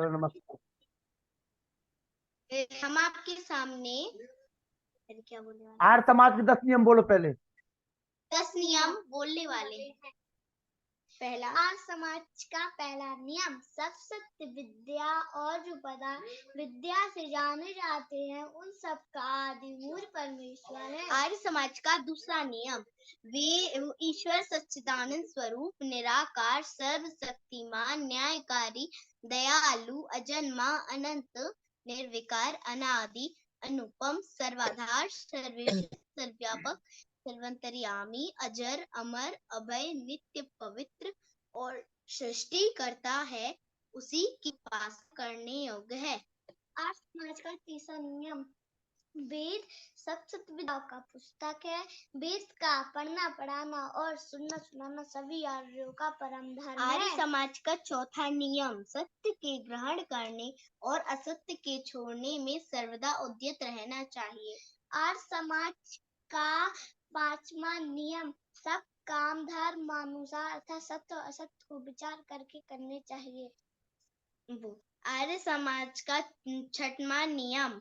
नमस्कार नमस्कार। हम आपके सामने क्या बोलने वाले? आर्य समाज के 10 नियम बोलो पहले। 10 नियम बोलने वाले हैं। पहला, आर्य समाज का पहला नियम, सब सत्य विद्या और जो पदार्थ विद्या से जाने जाते हैं उन सब का आदि मूल परमेश्वर है। आर्य समाज का दूसरा नियम, वे ईश्वर सच्चिदानंद स्वरूप, निराकार, सर्वशक्तिमान, न्यायकारी, दयालु, अजन्मा, अनंत, निर्विकार, अनादि, अनुपम, सर्वाधार, सर्वेश्वर, सर्वव्यापक, सर्वंतर्यामी, अजर, अमर, अभय, नित्य, पवित्र और सृष्टि करता है, उसी की उपासना करने योग्य है। आर्य समाज का तीसरा नियम, वेद सब सत्य विद्याओं का पुस्तक है। वेद का पढ़ना पढ़ाना और सुनना सुनाना सभी आर्यों का परम धर्म है। आर्य समाज का चौथा नियम, सत्य के ग्रहण करने और असत्य के छोड़ने में सर्वदा उद्यत रहना चाहिए। आर्य समाज का पांचवा नियम, सब काम धर्मानुसार अर्थात सत्य और असत्य को विचार करके करने चाहिए। आर्य समाज का छठवां नियम,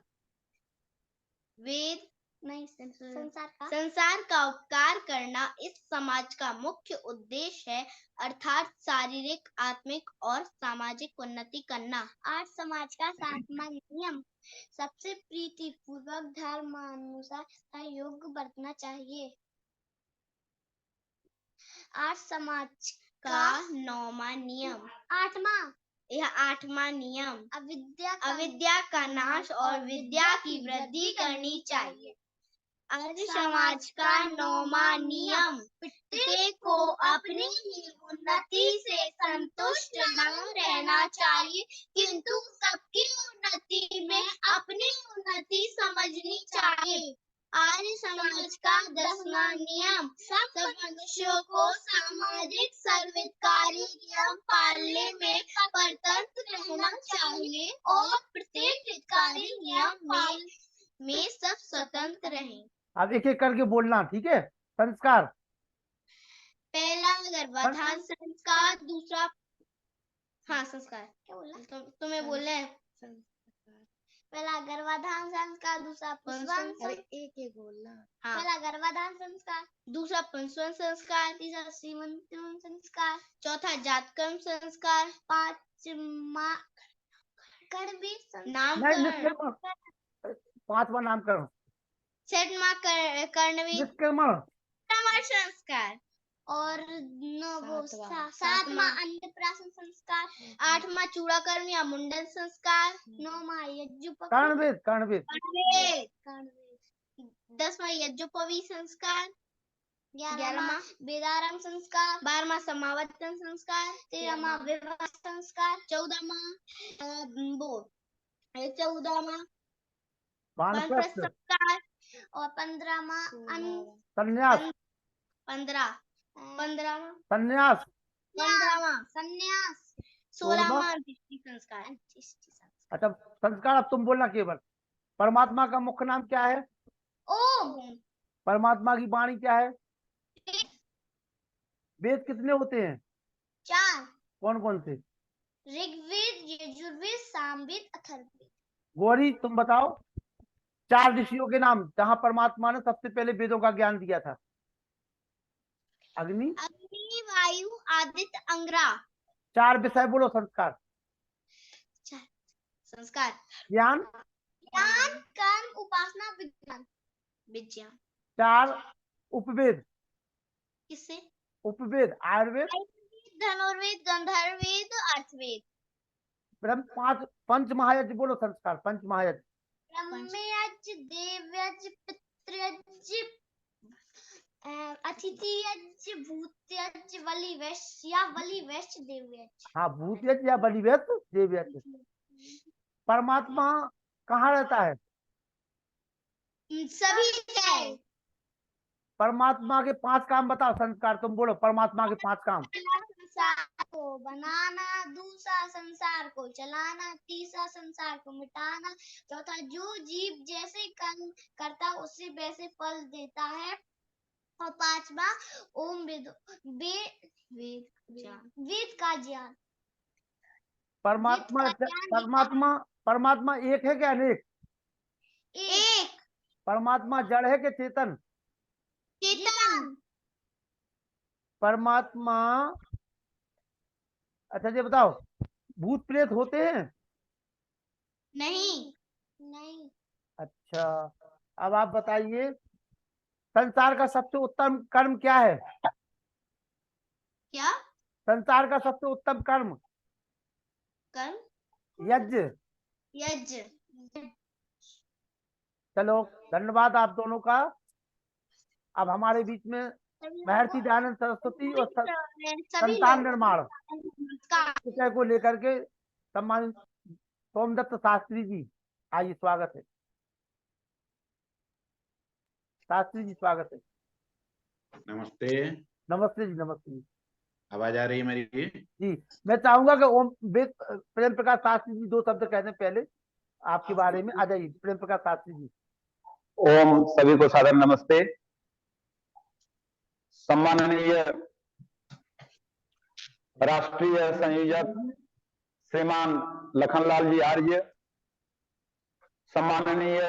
वेद नहीं संसार का उपकार करना इस समाज का मुख्य उद्देश्य है, अर्थात शारीरिक, आत्मिक और सामाजिक उन्नति करना। आर्य समाज का सातवां नियम, सबसे प्रीति पूर्वक धर्मानुसार योग्य बरतना चाहिए। आर्य समाज का नौवां नियम, यह आठवां नियम, अविद्या का नाश और विद्या की वृद्धि करनी चाहिए। आर्य समाज का नौवां नियम, प्रत्येक को अपनी ही उन्नति से संतुष्ट न रहना चाहिए, किंतु सबकी उन्नति में अपनी उन्नति समझनी चाहिए। आर्य समाज का 10वां नियम, सब मनुष्यों को सामाजिक सर्वहितकारी नियम पालने में परतंत्र रहना चाहिए और प्रत्येक हितकारी नियम में सब स्वतंत्र रहें। अब एक एक करके बोलना, ठीक है। संस्कार, पहला गर्भाधान संस्कार, दूसरा संस्कार क्या बोला तुम्हें बोलना है? पहला गर्भाधान संस्कार, दूसरा पुंसवन संस्कार, एक बोलना। पहला गर्भाधान संस्कार, दूसरा पुंसवन संस्कार, तीसरा सीमंतन संस्कार, चौथा जातकर्म संस्कार, पांचवा नामकरण, पांचवा नामकरण, छठवां कर्णवेद संस्कार और सातवां अन्नप्राशन संस्कार, आठवां चूड़ाकर्म या मुंडन संस्कार, नौवां कर्णवेद कर्णवेद, 10वां यज्ञोपवीत संस्कार, 11वां वेदारंभ संस्कार, 12वां समावर्तन संस्कार, 13वां विवाह संस्कार, 14वां वानप्रस्थ संस्कार और 15वां संन्यास, 16वां दृष्टि संस्कार। अच्छा संस्कार, अब तुम बोलना केवल। परमात्मा का मुख्य नाम क्या है? ओम। परमात्मा की वाणी क्या है? वेद कितने होते हैं? 4। कौन कौन से? ऋग्वेद, यजुर्वेद, सामवेद, अथर्ववेद। गौरी तुम बताओ 4 ऋषियों के नाम जहाँ परमात्मा ने सबसे पहले वेदों का ज्ञान दिया था। अग्नि, वायु, आदित्य, अंगिरा। 4 विषय बोलो। संस्कार, ज्ञान, कर्म, उपासना, विज्ञान। 4 उपवेद। किससे? उपवेद, आयुर्वेद, धनुर्वेद, गंधर्ववेद, अर्थवेद। ब्रह्म 5 पंच महायज्ञ बोलो। संस्कार, पंच महायज्ञ, ब्रह्मयज्ञ, देवयज्ञ, पितृयज्ञ, अतिथि यज्ञ, भूत यज्ञ, बलि वैश्य, देव यज्ञ। हाँ, भूत यज्ञ या बलि वैश्य, देव यज्ञ। परमात्मा कहाँ रहता है? सभी जगह। परमात्मा के 5 काम बताओ। संस्कार तुम बोलो परमात्मा के 5 काम। संसार को बनाना, दूसरा संसार को चलाना, तीसरा संसार को मिटाना, चौथा जो जीव जैसे कर्म करता उसे वैसे फल देता है, और पांचवा ओम वेद का ज्ञान। परमात्मा जित का क्या निकला? परमात्मा परमात्मा एक है क्या अनेक? एक। परमात्मा जड़ है कि चेतन? चेतन। परमात्मा, अच्छा ये बताओ, भूत प्रेत होते हैं? नहीं। नहीं। अच्छा, अब आप बताइए, संसार का सबसे उत्तम कर्म क्या है? क्या? संसार का सबसे उत्तम कर्म? कर्म। यज्ञ। यज्ञ। चलो, धन्यवाद आप दोनों का। अब हमारे बीच में महर्षि दयानंद सरस्वती और सभी संतान लोग निर्माण का विषय को लेकर के सम्मानित सोमदत्त शास्त्री जी, आइए, स्वागत है। शास्त्री जी स्वागत है। नमस्ते। नमस्ते जी, नमस्ते जी। आवाज आ रही है मेरी? जी, मैं चाहूंगा कि ओम प्रेम प्रकाश शास्त्री जी दो शब्द कहने पहले आपके बारे में। आ जाइए प्रेम प्रकाश शास्त्री जी। ओम, सभी को सादर नमस्ते। सम्माननीय राष्ट्रीय संयोजक श्रीमान लखनलाल जी आर्य, सम्माननीय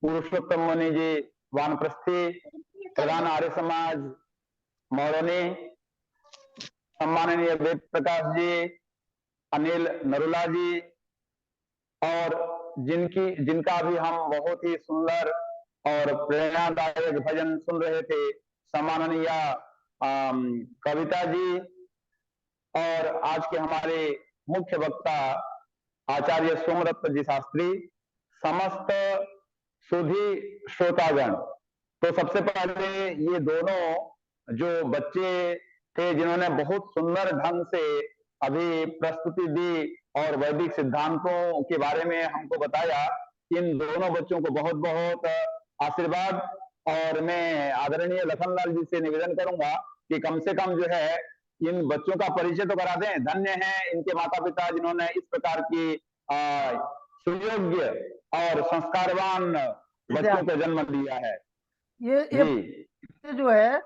पुरुषोत्तम मुनि जी वानप्रस्थी, प्रधान आर्य समाज मौरनी, सम्माननीय वेद प्रकाश जी, अनिल नरुला जी, और जिनका भी हम बहुत ही सुंदर और प्रेरणादायक भजन सुन रहे थे, सम्माननीय कविता जी, और आज के हमारे मुख्य वक्ता आचार्य सोमदत्त जी शास्त्री, समस्त सुधी श्रोतागण। तो सबसे पहले ये दोनों जो बच्चे थे जिन्होंने बहुत सुंदर ढंग से अभी प्रस्तुति दी और वैदिक सिद्धांतों के बारे में हमको बताया, इन दोनों बच्चों को बहुत बहुत आशीर्वाद। और मैं आदरणीय लखनलाल जी से निवेदन करूंगा कि कम से कम जो है इन बच्चों का परिचय तो करा दें। धन्य है इनके माता पिता जिन्होंने इस प्रकार की सुयोग्य और संस्कारवान बच्चों को जन्म दिया है। ये जो है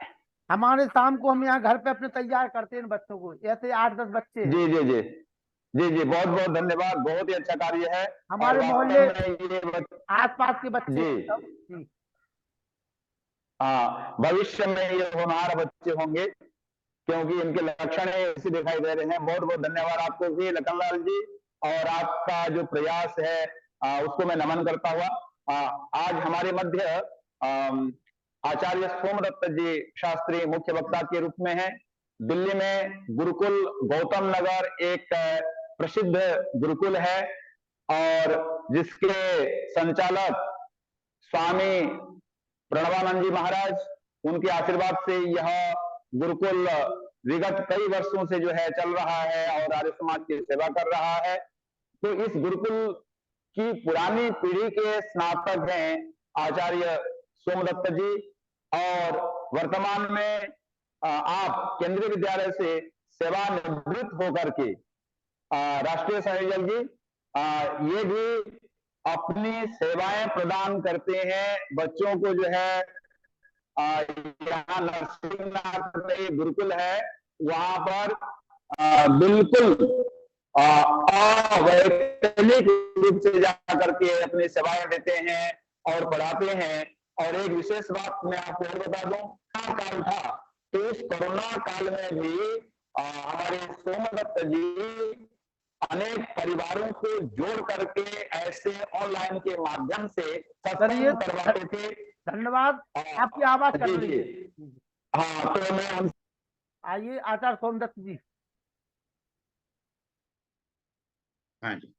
हमारे शाम को हम यहाँ घर पे अपने तैयार करते हैं इन बच्चों को, ऐसे 8-10 बच्चे हैं। जी जी जी जी जी, बहुत बहुत धन्यवाद, बहुत ही अच्छा कार्य है। हमारे मोहल्ले आसपास के बच्चे जी जी। हाँ, भविष्य में ये होनहार बच्चे होंगे क्योंकि इनके लक्षण ऐसे दिखाई दे रहे हैं। बहुत बहुत धन्यवाद आपको भी लखनलाल जी, और आपका जो प्रयास है उसको मैं नमन करता हुआ आज हमारे मध्य आचार्य सोमदत्त जी शास्त्री मुख्य वक्ता के रूप में है। दिल्ली में गुरुकुल गौतम नगर एक प्रसिद्ध गुरुकुल है और जिसके संचालक स्वामी प्रणवानंद जी महाराज, उनके आशीर्वाद से यह गुरुकुल विगत कई वर्षों से जो है चल रहा है और आर्य समाज की सेवा कर रहा है। तो इस गुरुकुल की पुरानी पीढ़ी के स्नातक हैं आचार्य सोमदत्त जी, और वर्तमान में आप केंद्रीय विद्यालय से सेवानिवृत्त होकर के राष्ट्रीय संयोजक जी ये भी अपनी सेवाएं प्रदान करते हैं बच्चों को। जो है यहाँ नरसिंहनाथ में गुरुकुल है, वहां पर बिल्कुल अवैतनिक रूप से जाकर के अपनी सेवाएं देते हैं और पढ़ाते हैं। और एक विशेष बात मैं आपको और बता दूं, कोरोना काल था, तो उस कोरोना काल में भी हमारे सोमदत्त जी अनेक परिवारों को जोड़ करके ऐसे ऑनलाइन के माध्यम से सत्संग करवाते थे। धन्यवाद, आपकी आवाज कट रही है। हाँ, तो मैं आइए आचार्य सोमदत्त जी। हाँ जी,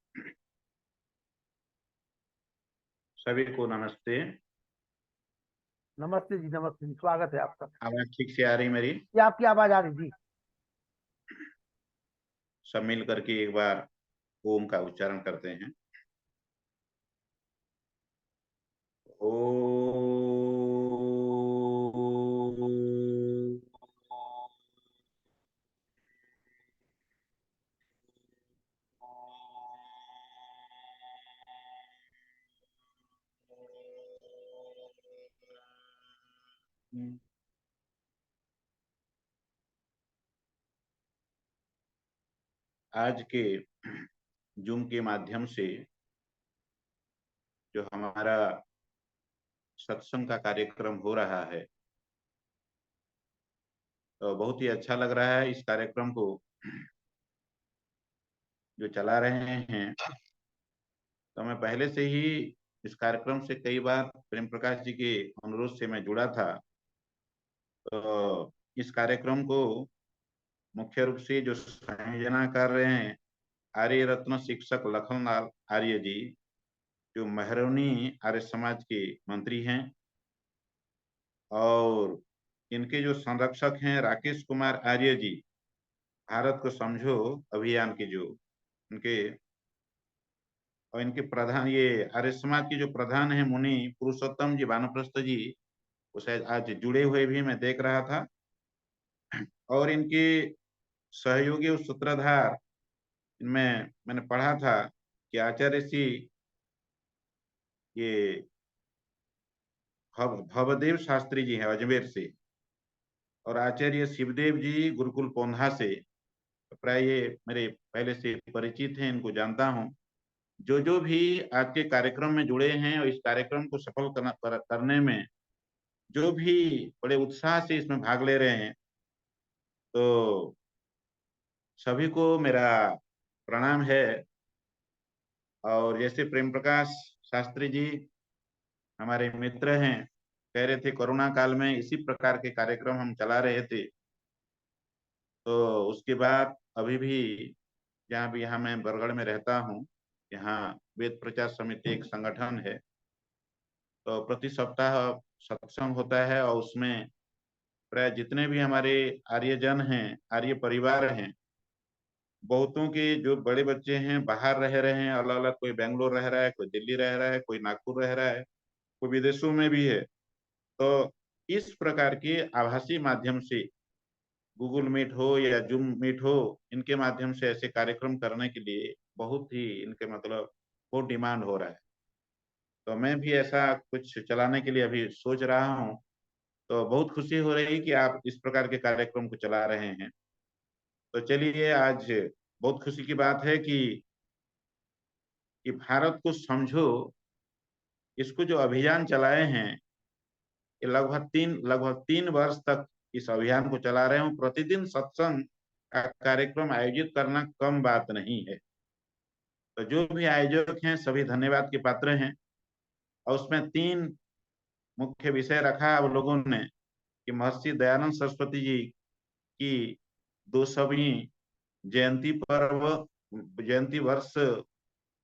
सभी को नमस्ते। नमस्ते जी, नमस्ते जी, स्वागत है आपका। आवाज ठीक से आ रही मेरी? ये आपकी आवाज आ रही जी। सब मिल करके एक बार ओम का उच्चारण करते हैं। आज के जूम के माध्यम से जो हमारा सत्संग का कार्यक्रम हो रहा है, तो बहुत ही अच्छा लग रहा है। इस कार्यक्रम को जो चला रहे हैं, तो मैं पहले से ही इस कार्यक्रम से कई बार प्रेम प्रकाश जी के अनुरोध से मैं जुड़ा था। तो इस कार्यक्रम को मुख्य रूप से जो संयोजना कर रहे हैं आर्य रत्न शिक्षक लखनलाल आर्य जी, जो महरौनी आर्य समाज के मंत्री हैं, और इनके जो संरक्षक हैं राकेश कुमार आर्य जी, भारत को समझो अभियान के जो इनके, और इनके प्रधान, ये आर्य समाज के जो प्रधान हैं मुनि पुरुषोत्तम जी वानप्रस्थ जी, वो शायद आज जुड़े हुए भी मैं देख रहा था। और इनके सहयोगी और सूत्रधार, इनमें मैंने पढ़ा था कि आचार्य श्री ये भवदेव शास्त्री जी हैं अजमेर से, और आचार्य शिवदेव जी गुरुकुल पोंधा से। प्राय ये मेरे पहले से परिचित हैं, इनको जानता हूं। जो भी आज के कार्यक्रम में जुड़े हैं और इस कार्यक्रम को सफल करने में जो भी बड़े उत्साह से इसमें भाग ले रहे हैं, तो सभी को मेरा प्रणाम है। और जैसे प्रेम प्रकाश शास्त्री जी हमारे मित्र हैं, कह रहे थे कोरोना काल में इसी प्रकार के कार्यक्रम हम चला रहे थे, तो उसके बाद अभी भी जहाँ भी यहाँ मैं बरगढ़ में रहता हूँ, यहाँ वेद प्रचार समिति एक संगठन है, तो प्रति सप्ताह सत्संग होता है, और उसमें प्राय जितने भी हमारे आर्यजन हैं, आर्य परिवार हैं, बहुतों के जो बड़े बच्चे हैं बाहर रह रहे हैं, अलग अलग, कोई बेंगलोर रह रहा है, कोई दिल्ली रह रहा है, कोई नागपुर रह रहा है, कोई विदेशों में भी है। तो इस प्रकार के आभासी माध्यम से गूगल मीट हो या जूम मीट हो, इनके माध्यम से ऐसे कार्यक्रम करने के लिए बहुत ही इनके मतलब बहुत डिमांड हो रहा है। तो मैं भी ऐसा कुछ चलाने के लिए अभी सोच रहा हूँ। तो बहुत खुशी हो रही है कि आप इस प्रकार के कार्यक्रम को चला रहे हैं। तो चलिए, आज बहुत खुशी की बात है कि भारत को समझो, इसको जो अभियान चलाए हैं, ये लगभग तीन वर्ष तक इस अभियान को चला रहे हूँ। प्रतिदिन सत्संग का कार्यक्रम आयोजित करना कम बात नहीं है। तो जो भी आयोजक हैं सभी धन्यवाद के पात्र हैं। और उसमें 3 मुख्य विषय रखा अब लोगों ने कि महर्षि दयानंद सरस्वती जी की 200वीं जयंती वर्ष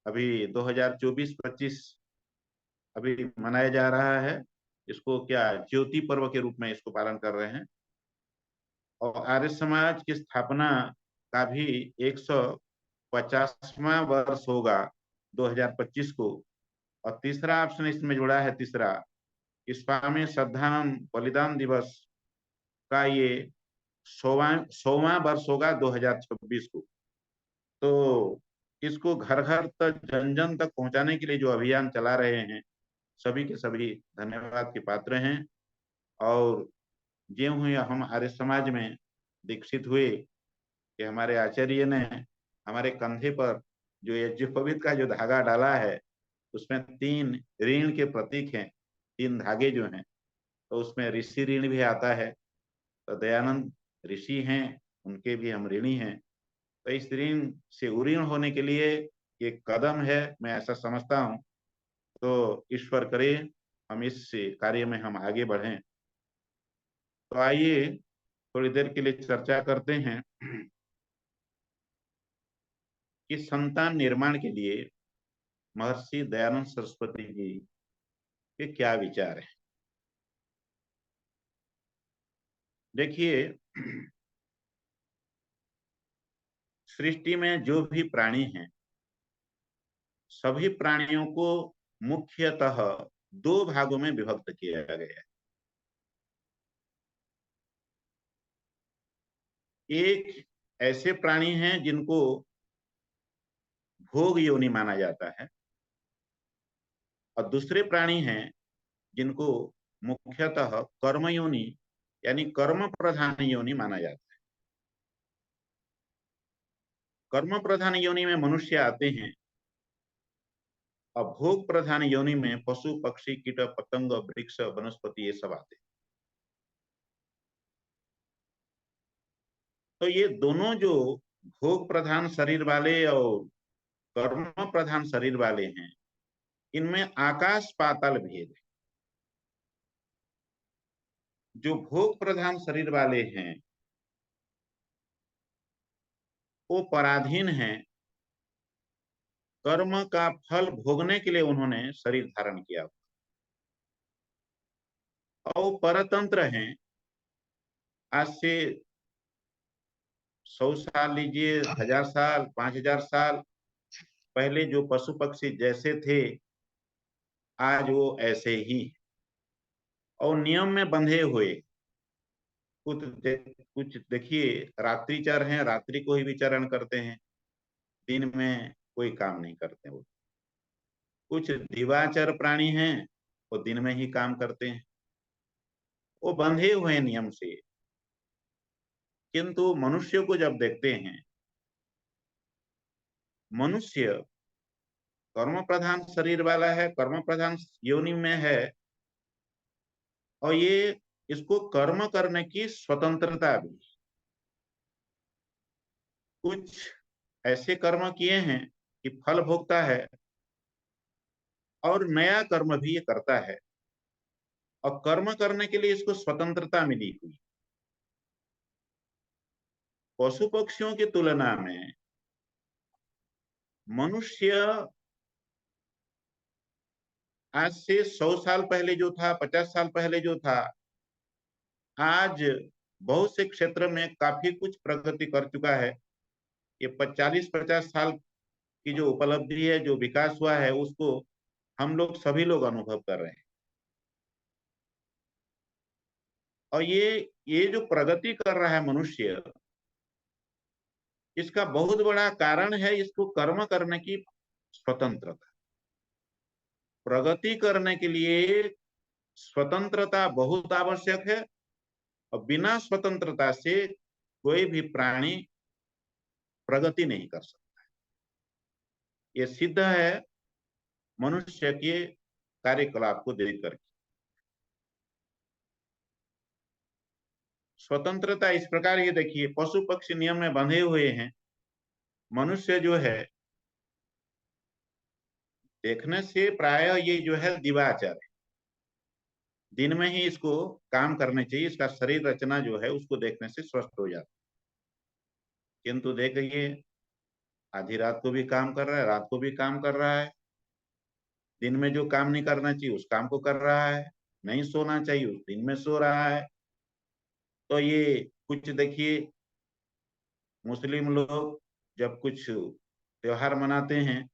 अभी 2024-25 अभी मनाया जा रहा है। इसको क्या ज्योति पर्व के रूप में इसको पालन कर रहे हैं। और आर्य समाज की स्थापना का भी 150वां वर्ष होगा 2025 को। और तीसरा ऑप्शन इसमें जुड़ा है, तीसरा कि स्वामी श्रद्धानंद बलिदान दिवस का ये 100वां वर्ष होगा 2026 को। तो इसको घर घर तक, जन जन तक पहुंचाने के लिए जो अभियान चला रहे हैं, सभी के सभी धन्यवाद के पात्र हैं। और ज्यों ही हम आर्य समाज में दीक्षित हुए कि हमारे आचार्य ने हमारे कंधे पर जो यज्ञोपवीत का जो धागा डाला है, उसमें 3 ऋण के प्रतीक हैं, 3 धागे जो हैं, तो उसमें ऋषि ऋण भी आता है। तो दयानंद ऋषि हैं, उनके भी हम ऋणी हैं। तो इस ऋण से उऋण होने के लिए एक कदम है, मैं ऐसा समझता हूँ। तो ईश्वर करे हम इस कार्य में हम आगे बढ़ें। तो आइए थोड़ी देर के लिए चर्चा करते हैं कि संतान निर्माण के लिए महर्षि दयानंद सरस्वती जी के क्या विचार हैं। देखिए, सृष्टि में जो भी प्राणी हैं, सभी प्राणियों को मुख्यतः 2 भागों में विभक्त किया गया है। एक ऐसे प्राणी हैं जिनको भोग योनि माना जाता है, और दूसरे प्राणी हैं जिनको मुख्यतः कर्म योनि यानी कर्म प्रधान योनि माना जाता है। कर्म प्रधान योनि में मनुष्य आते हैं और भोग प्रधान योनि में पशु पक्षी कीट पतंग वृक्ष वनस्पति ये सब आते हैं। तो ये दोनों जो भोग प्रधान शरीर वाले और कर्म प्रधान शरीर वाले हैं, इनमें आकाश पाताल भेद है। जो भोग प्रधान शरीर वाले हैं वो पराधीन हैं, कर्म का फल भोगने के लिए उन्होंने शरीर धारण किया, और वो परतंत्र हैं। आज से 100 साल लीजिए, 1000 साल, 5000 साल पहले जो पशु पक्षी जैसे थे आज वो ऐसे ही, और नियम में बंधे हुए। कुछ देखिए रात्रिचर हैं, रात्रि को ही विचरण करते हैं, दिन में कोई काम नहीं करते वो। कुछ दिवाचर प्राणी हैं, वो दिन में ही काम करते हैं, वो बंधे हुए हैं नियम से। किंतु मनुष्य को जब देखते हैं, मनुष्य कर्म प्रधान शरीर वाला है, कर्म प्रधान योनि में है, और ये इसको कर्म करने की स्वतंत्रता भी। कुछ ऐसे कर्म किए हैं कि फल भोगता है, और नया कर्म भी ये करता है, और कर्म करने के लिए इसको स्वतंत्रता मिली हुई। पशु पक्षियों की तुलना में मनुष्य आज से 100 साल पहले जो था, 50 साल पहले जो था, आज बहुत से क्षेत्र में काफी कुछ प्रगति कर चुका है। ये 40-50 साल की जो उपलब्धि है, जो विकास हुआ है, उसको हम लोग सभी लोग अनुभव कर रहे हैं। और ये जो प्रगति कर रहा है मनुष्य, इसका बहुत बड़ा कारण है इसको कर्म करने की स्वतंत्रता। प्रगति करने के लिए स्वतंत्रता बहुत आवश्यक है, और बिना स्वतंत्रता से कोई भी प्राणी प्रगति नहीं कर सकता। ये सिद्ध है मनुष्य के कार्यकलाप को देखकर। स्वतंत्रता इस प्रकार, ये देखिए पशु पक्षी नियम में बंधे हुए हैं, मनुष्य जो है देखने से प्राय ये जो है दिवाचर है, दिन में ही इसको काम करने चाहिए, इसका शरीर रचना जो है उसको देखने से स्वस्थ हो जाता। किंतु देखिए आधी रात को भी काम कर रहा है, रात को भी काम कर रहा है, दिन में जो काम नहीं करना चाहिए उस काम को कर रहा है, नहीं सोना चाहिए उस दिन में सो रहा है। तो ये कुछ देखिए मुस्लिम लोग जब कुछ त्योहार मनाते हैं,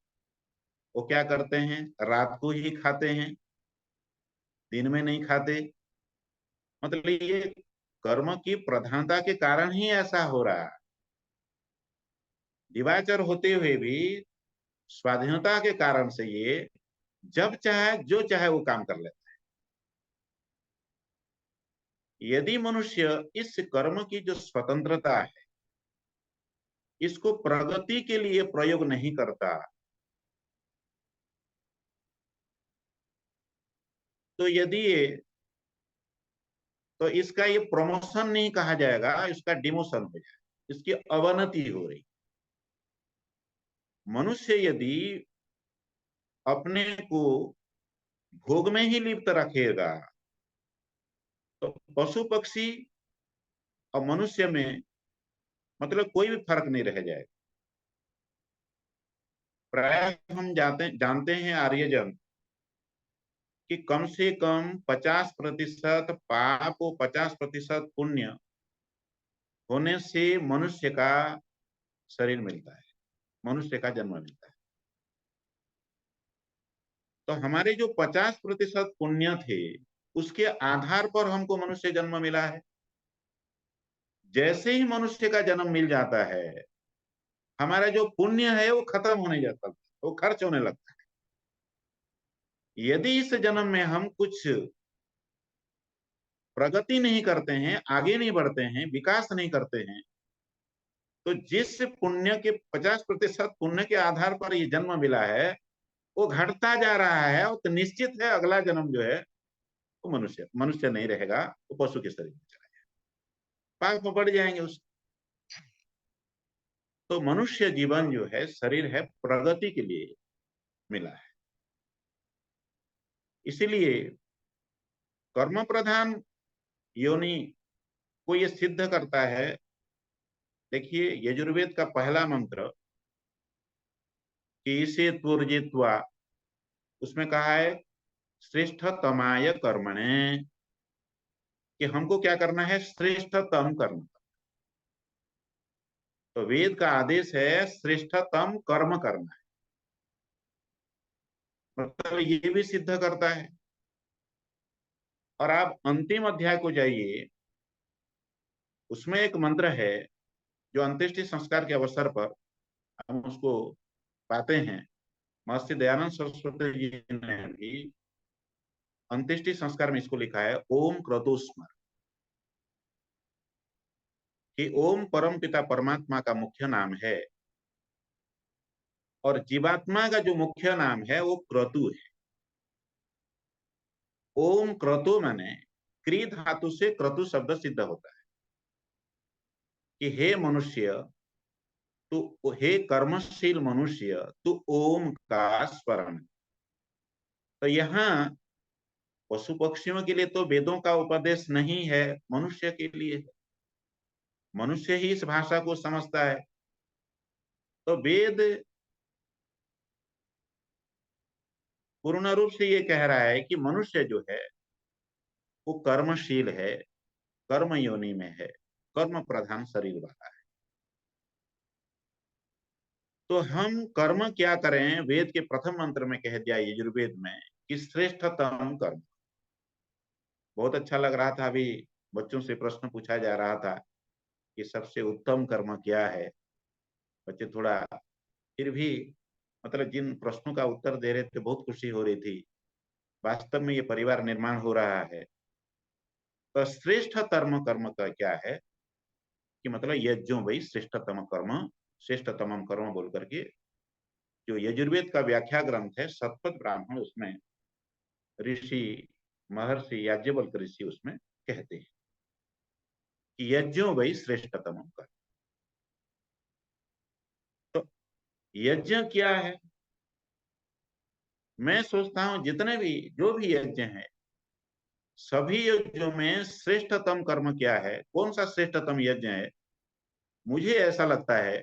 वो क्या करते हैं, रात को ही खाते हैं, दिन में नहीं खाते। मतलब ये कर्म की प्रधानता के कारण ही ऐसा हो रहा है। दिवाचर होते हुए भी स्वाधीनता के कारण से ये जब चाहे जो चाहे वो काम कर लेता है। यदि मनुष्य इस कर्म की जो स्वतंत्रता है इसको प्रगति के लिए प्रयोग नहीं करता, तो यदि तो इसका ये प्रमोशन नहीं कहा जाएगा, इसका डिमोशन हो जाएगा, इसकी अवनति हो रही। मनुष्य यदि अपने को भोग में ही लिप्त रखेगा तो पशु पक्षी और मनुष्य में मतलब कोई भी फर्क नहीं रह जाएगा। प्राय हम जानते हैं आर्यजन कि कम से कम 50% पाप और 50% पुण्य होने से मनुष्य का शरीर मिलता है, मनुष्य का जन्म मिलता है। तो हमारे जो 50% पुण्य थे उसके आधार पर हमको मनुष्य जन्म मिला है। जैसे ही मनुष्य का जन्म मिल जाता है, हमारा जो पुण्य है वो खत्म होने जाता है, वो खर्च होने लगता है। यदि इस जन्म में हम कुछ प्रगति नहीं करते हैं, आगे नहीं बढ़ते हैं, विकास नहीं करते हैं, तो जिस पुण्य के 50% पुण्य के आधार पर ये जन्म मिला है वो घटता जा रहा है, और तो निश्चित है अगला जन्म जो है वो मनुष्य नहीं रहेगा, वो पशु के शरीर में चला जाएगा, पाप में बढ़ जाएंगे उस। तो मनुष्य जीवन जो है शरीर है प्रगति के लिए मिला है। इसीलिए कर्म प्रधान योनि को ये सिद्ध करता है। देखिए यजुर्वेद का पहला मंत्र कि इसे त्वर्जित्वा, उसमें कहा है श्रेष्ठतमाय कर्मणे, कि हमको क्या करना है, श्रेष्ठतम कर्म। तो वेद का आदेश है श्रेष्ठतम कर्म करना है, मतलब ये भी सिद्ध करता है। और आप अंतिम अध्याय को जाइए, उसमें एक मंत्र है जो अंत्येष्टि संस्कार के अवसर पर हम उसको पाते हैं। महर्षि दयानंद सरस्वती जी ने भी अंत्येष्टि संस्कार में इसको लिखा है, ओम क्रतुस्मर, कि ओम परम पिता परमात्मा का मुख्य नाम है और जीवात्मा का जो मुख्य नाम है वो क्रतु है। ओम क्रतु माने क्री धातु से क्रतु शब्द सिद्ध होता है कि हे मनुष्य, तू, हे कर्मशील मनुष्य, तू ओम का स्मरण। तो यहाँ पशु पक्षियों के लिए तो वेदों का उपदेश नहीं है, मनुष्य के लिए है। मनुष्य ही इस भाषा को समझता है। तो वेद पूर्ण रूप से ये कह रहा है कि मनुष्य जो है वो कर्मशील है, कर्म योनि में है, कर्म प्रधान शरीर वाला है। तो हम कर्म क्या करें, वेद के प्रथम मंत्र में कह दिया यजुर्वेद में कि श्रेष्ठतम कर्म। बहुत अच्छा लग रहा था, अभी बच्चों से प्रश्न पूछा जा रहा था कि सबसे उत्तम कर्म क्या है। बच्चे थोड़ा फिर भी मतलब जिन प्रश्नों का उत्तर दे रहे थे बहुत खुशी हो रही थी। वास्तव में ये परिवार निर्माण हो रहा है। तो श्रेष्ठतम कर्म का क्या है कि मतलब यज्ञों भाई श्रेष्ठतम कर्म, श्रेष्ठतम कर्म बोल करके जो यजुर्वेद का व्याख्या ग्रंथ है शतपथ ब्राह्मण, उसमें ऋषि महर्षि याज्ञवल्क्य ऋषि उसमें कहते हैं कि यज्ञों भाई श्रेष्ठतम कर्म। तो यज्ञ क्या है, मैं सोचता हूं जितने भी जो भी यज्ञ हैं सभी यज्ञों में श्रेष्ठतम कर्म क्या है, कौन सा श्रेष्ठतम यज्ञ है। मुझे ऐसा लगता है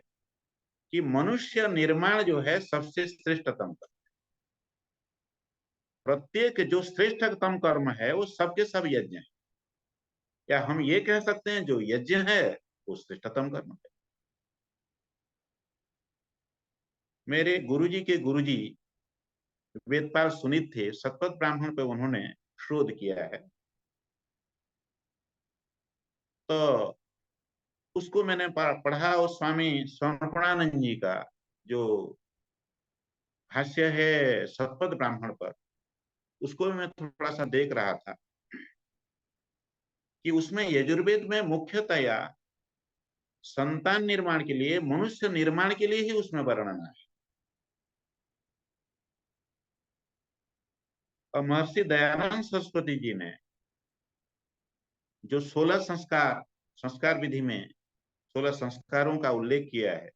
कि मनुष्य निर्माण जो है सबसे श्रेष्ठतम कर्म। प्रत्येक जो श्रेष्ठतम कर्म है वो सबके सब यज्ञ है। क्या हम ये कह सकते हैं जो यज्ञ है वो श्रेष्ठतम कर्म है। मेरे गुरुजी के गुरुजी वेदपाल सुनीत थे, शतपथ ब्राह्मण पे उन्होंने शोध किया है। तो उसको मैंने पढ़ा, और स्वामी समर्पणानंद जी का जो भाष्य है शतपथ ब्राह्मण पर, उसको मैं थोड़ा सा देख रहा था कि उसमें यजुर्वेद में मुख्यतया संतान निर्माण के लिए, मनुष्य निर्माण के लिए ही उसमें वर्णन है। और महर्षि दयानंद सरस्वती जी ने जो 16 संस्कार विधि में 16 संस्कारों का उल्लेख किया है,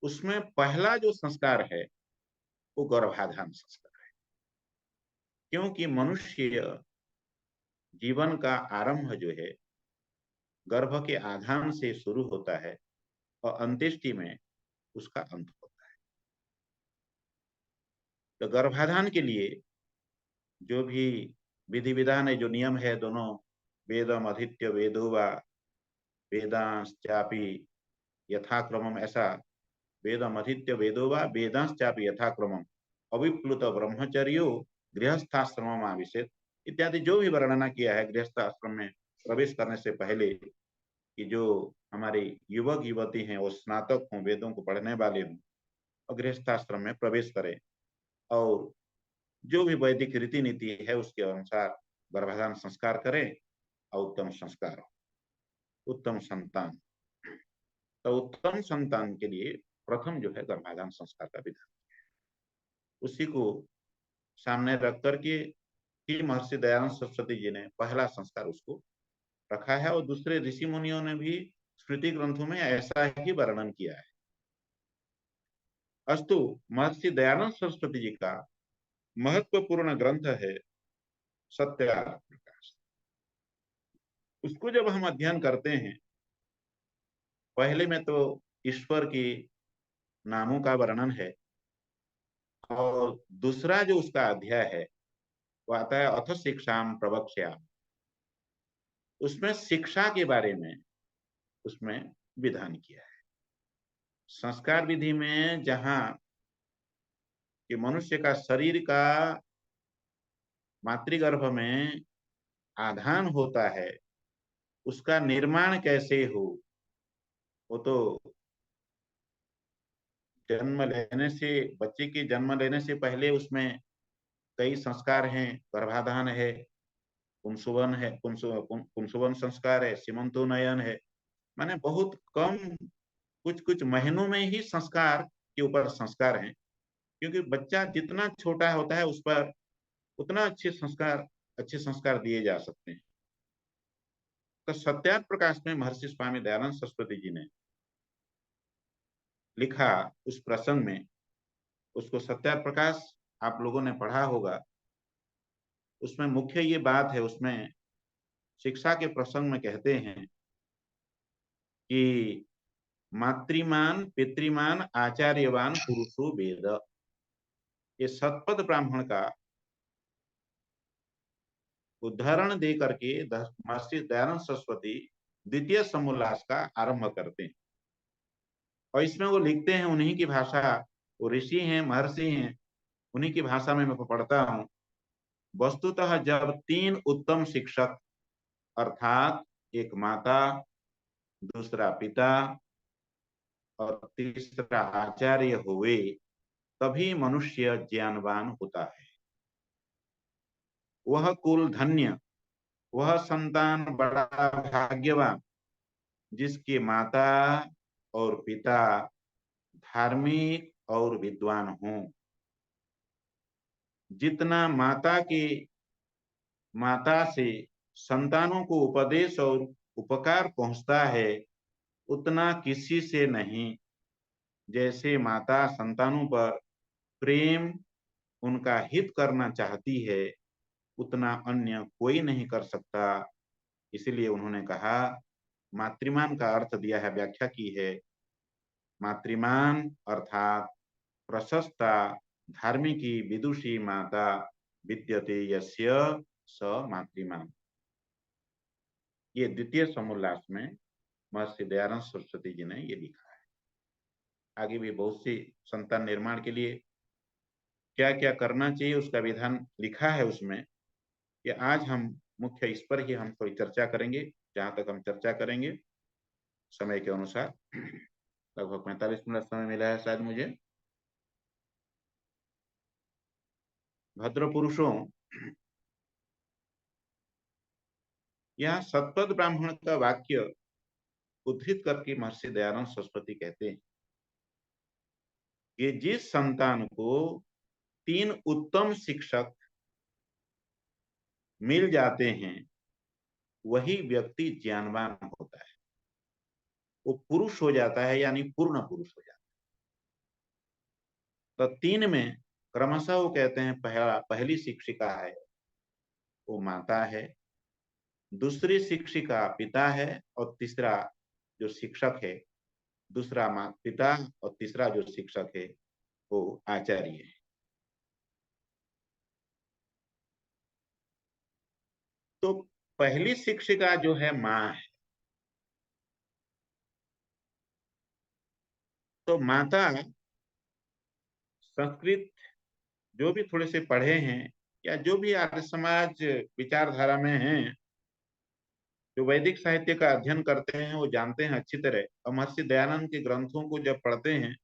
उसमें पहला जो संस्कार है वो गर्भाधान संस्कार है। क्योंकि मनुष्य जीवन का आरंभ जो है गर्भ के आधान से शुरू होता है और अंत्येष्टि में उसका अंत होता है। तो गर्भाधान के लिए जो भी विधि विधान है, जो नियम है, दोनों वेदम अधित्य वेदो वा वेदांश्चापि यथाक्रमम, ऐसा वेदम अधित्य वेदो वा वेदांश्चापि यथाक्रमम अविप्लुत ब्रह्मचर्यो गृहस्थाश्रम आविशेत इत्यादि जो भी वर्णना किया है गृहस्थाश्रम में प्रवेश करने से पहले, कि जो हमारे युवक युवती हैं वो स्नातक हों, वेदों को पढ़ने वाले हों और गृहस्थाश्रम में प्रवेश करें, और जो भी वैदिक रीति नीति है उसके अनुसार गर्भाधान संस्कार करें और उत्तम संस्कार, उत्तम संतान। तो उत्तम संतान के लिए प्रथम जो है गर्भाधान संस्कार का विधान, उसी को सामने रख करके ही महर्षि दयानंद सरस्वती जी ने पहला संस्कार उसको रखा है, और दूसरे ऋषि मुनियों ने भी स्मृति ग्रंथों में ऐसा ही वर्णन किया है। अस्तु, महर्षि दयानंद सरस्वती जी का महत्वपूर्ण ग्रंथ है सत्यार्थ प्रकाश। उसको जब हम अध्ययन करते हैं, पहले में तो ईश्वर के नामों का वर्णन है, और दूसरा जो उसका अध्याय है वो आता है अथ शिक्षाम प्रवक्ष्यामि। उसमें शिक्षा के बारे में उसमें विधान किया है। संस्कार विधि में जहां कि मनुष्य का शरीर का मातृगर्भ में आधान होता है, उसका निर्माण कैसे हो, वो तो जन्म लेने से, बच्चे के जन्म लेने से पहले उसमें कई संस्कार हैं। गर्भाधान है, पुंसवन है, पुंसवन संस्कार है, सीमंतोन्नयन है। माने बहुत कम कुछ कुछ महीनों में ही संस्कार के ऊपर संस्कार हैं, क्योंकि बच्चा जितना छोटा होता है उस पर उतना अच्छे संस्कार दिए जा सकते हैं। तो सत्यार्थ प्रकाश में महर्षि स्वामी दयानंद सरस्वती जी ने लिखा उस प्रसंग में, उसको सत्यार्थ प्रकाश आप लोगों ने पढ़ा होगा। उसमें मुख्य ये बात है, उसमें शिक्षा के प्रसंग में कहते हैं कि मातृमान पितृमान आचार्यवान पुरुषो वेद। ये सतपथ ब्राह्मण का उदाहरण दे करके महर्षि दयानंद सरस्वती द्वितीय समोल्लास का आरंभ करते हैं। और इसमें वो लिखते हैं, उन्हीं की भाषा, वो ऋषि हैं, महर्षि हैं, उन्हीं की भाषा में मैं पढ़ता हूँ। वस्तुतः जब 3 उत्तम शिक्षक अर्थात एक माता, दूसरा पिता और तीसरा आचार्य हुए, तभी मनुष्य ज्ञानवान होता है। वह कुल धन्य, वह संतान बड़ा भाग्यवान जिसके माता और पिता धार्मिक और विद्वान हों। जितना माता से संतानों को उपदेश और उपकार पहुंचता है, उतना किसी से नहीं। जैसे माता संतानों पर प्रेम, उनका हित करना चाहती है, उतना अन्य कोई नहीं कर सकता। इसलिए उन्होंने कहा, मातृमान का अर्थ दिया है, व्याख्या की है, मातृमान अर्थात प्रशस्ता धार्मिकी विदुषी माता विद्यते यस्य स मातृमान। ये द्वितीय समोल्लास में महर्षि दयानंद सरस्वती जी ने ये लिखा है। आगे भी बहुत सी संतान निर्माण के लिए क्या क्या करना चाहिए उसका विधान लिखा है उसमें। ये आज हम मुख्य इस पर ही हम थोड़ी चर्चा करेंगे, जहां तक हम चर्चा करेंगे समय के अनुसार। लगभग 45 मिनट समय मिला है शायद मुझे। भद्र पुरुषों, यहाँ सतपथ ब्राह्मण का वाक्य उद्धृत करके महर्षि दयानंद सरस्वती कहते हैं कि जिस संतान को 3 उत्तम शिक्षक मिल जाते हैं, वही व्यक्ति ज्ञानवान होता है, वो पुरुष हो जाता है, यानी पूर्ण पुरुष हो जाता है। तो 3 में क्रमशः वो कहते हैं, पहली शिक्षिका है वो माता है, दूसरी शिक्षिका पिता है, और तीसरा जो शिक्षक है, दूसरा पिता और तीसरा जो शिक्षक है वो आचार्य है। तो पहली शिक्षिका जो है माँ है। तो माता, संस्कृत जो भी थोड़े से पढ़े हैं या जो भी आर्य समाज विचारधारा में हैं, जो वैदिक साहित्य का अध्ययन करते हैं, वो जानते हैं अच्छी तरह। और महर्षि दयानंद के ग्रंथों को जब पढ़ते हैं,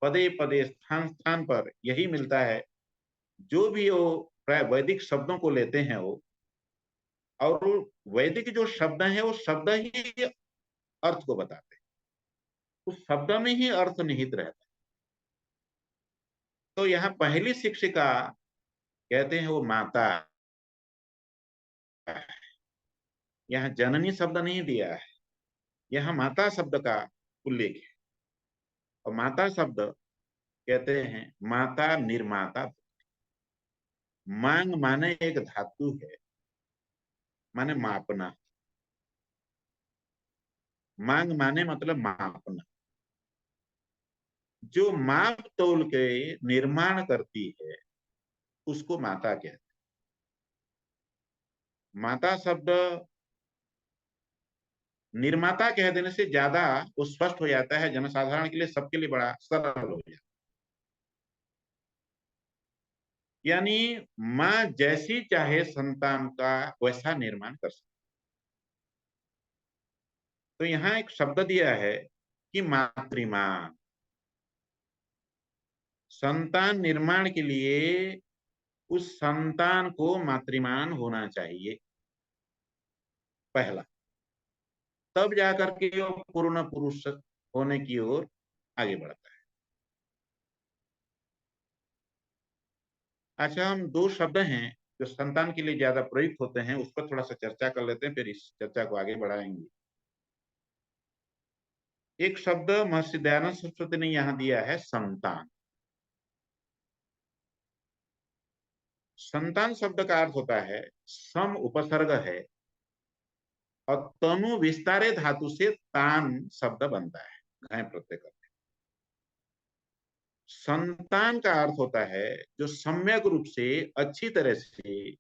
पदे पदे स्थान स्थान पर यही मिलता है। जो भी वो प्राय वैदिक शब्दों को लेते हैं वो, और वैदिक जो शब्द हैं वो शब्द ही अर्थ को बताते हैं। उस शब्द में ही अर्थ निहित रहता है। तो यहाँ पहली शिक्षिका कहते हैं वो माता है। यहाँ जननी शब्द नहीं दिया है, यहाँ माता शब्द का उल्लेख है। और माता शब्द कहते हैं माता निर्माता। मांग माने एक धातु है, माने मापना। मांग माने मतलब मापना। जो माप तोल के निर्माण करती है उसको माता कहते हैं। माता शब्द निर्माता कह देने से ज्यादा वो स्पष्ट हो जाता है, जनसाधारण के लिए, सबके लिए बड़ा सरल हो जाता है। यानी माँ जैसी चाहे संतान का वैसा निर्माण कर सकती। तो यहाँ एक शब्द दिया है कि मातृमाँ। संतान निर्माण के लिए उस संतान को मातृमान होना चाहिए पहला, तब जाकर के वो पूर्ण पुरुष होने की ओर आगे बढ़ता है। अच्छा, हम दो शब्द हैं जो संतान के लिए ज्यादा प्रयुक्त होते हैं, उस पर थोड़ा सा चर्चा कर लेते हैं, फिर इस चर्चा को आगे बढ़ाएंगे। एक शब्द महर्षि दयानंद सरस्वती ने यहाँ दिया है, संतान। संतान शब्द का अर्थ होता है, सम उपसर्ग है और तनु विस्तारे धातु से तान शब्द बनता है, घय प्रत्यय करते। संतान का अर्थ होता है जो सम्यक रूप से, अच्छी तरह से,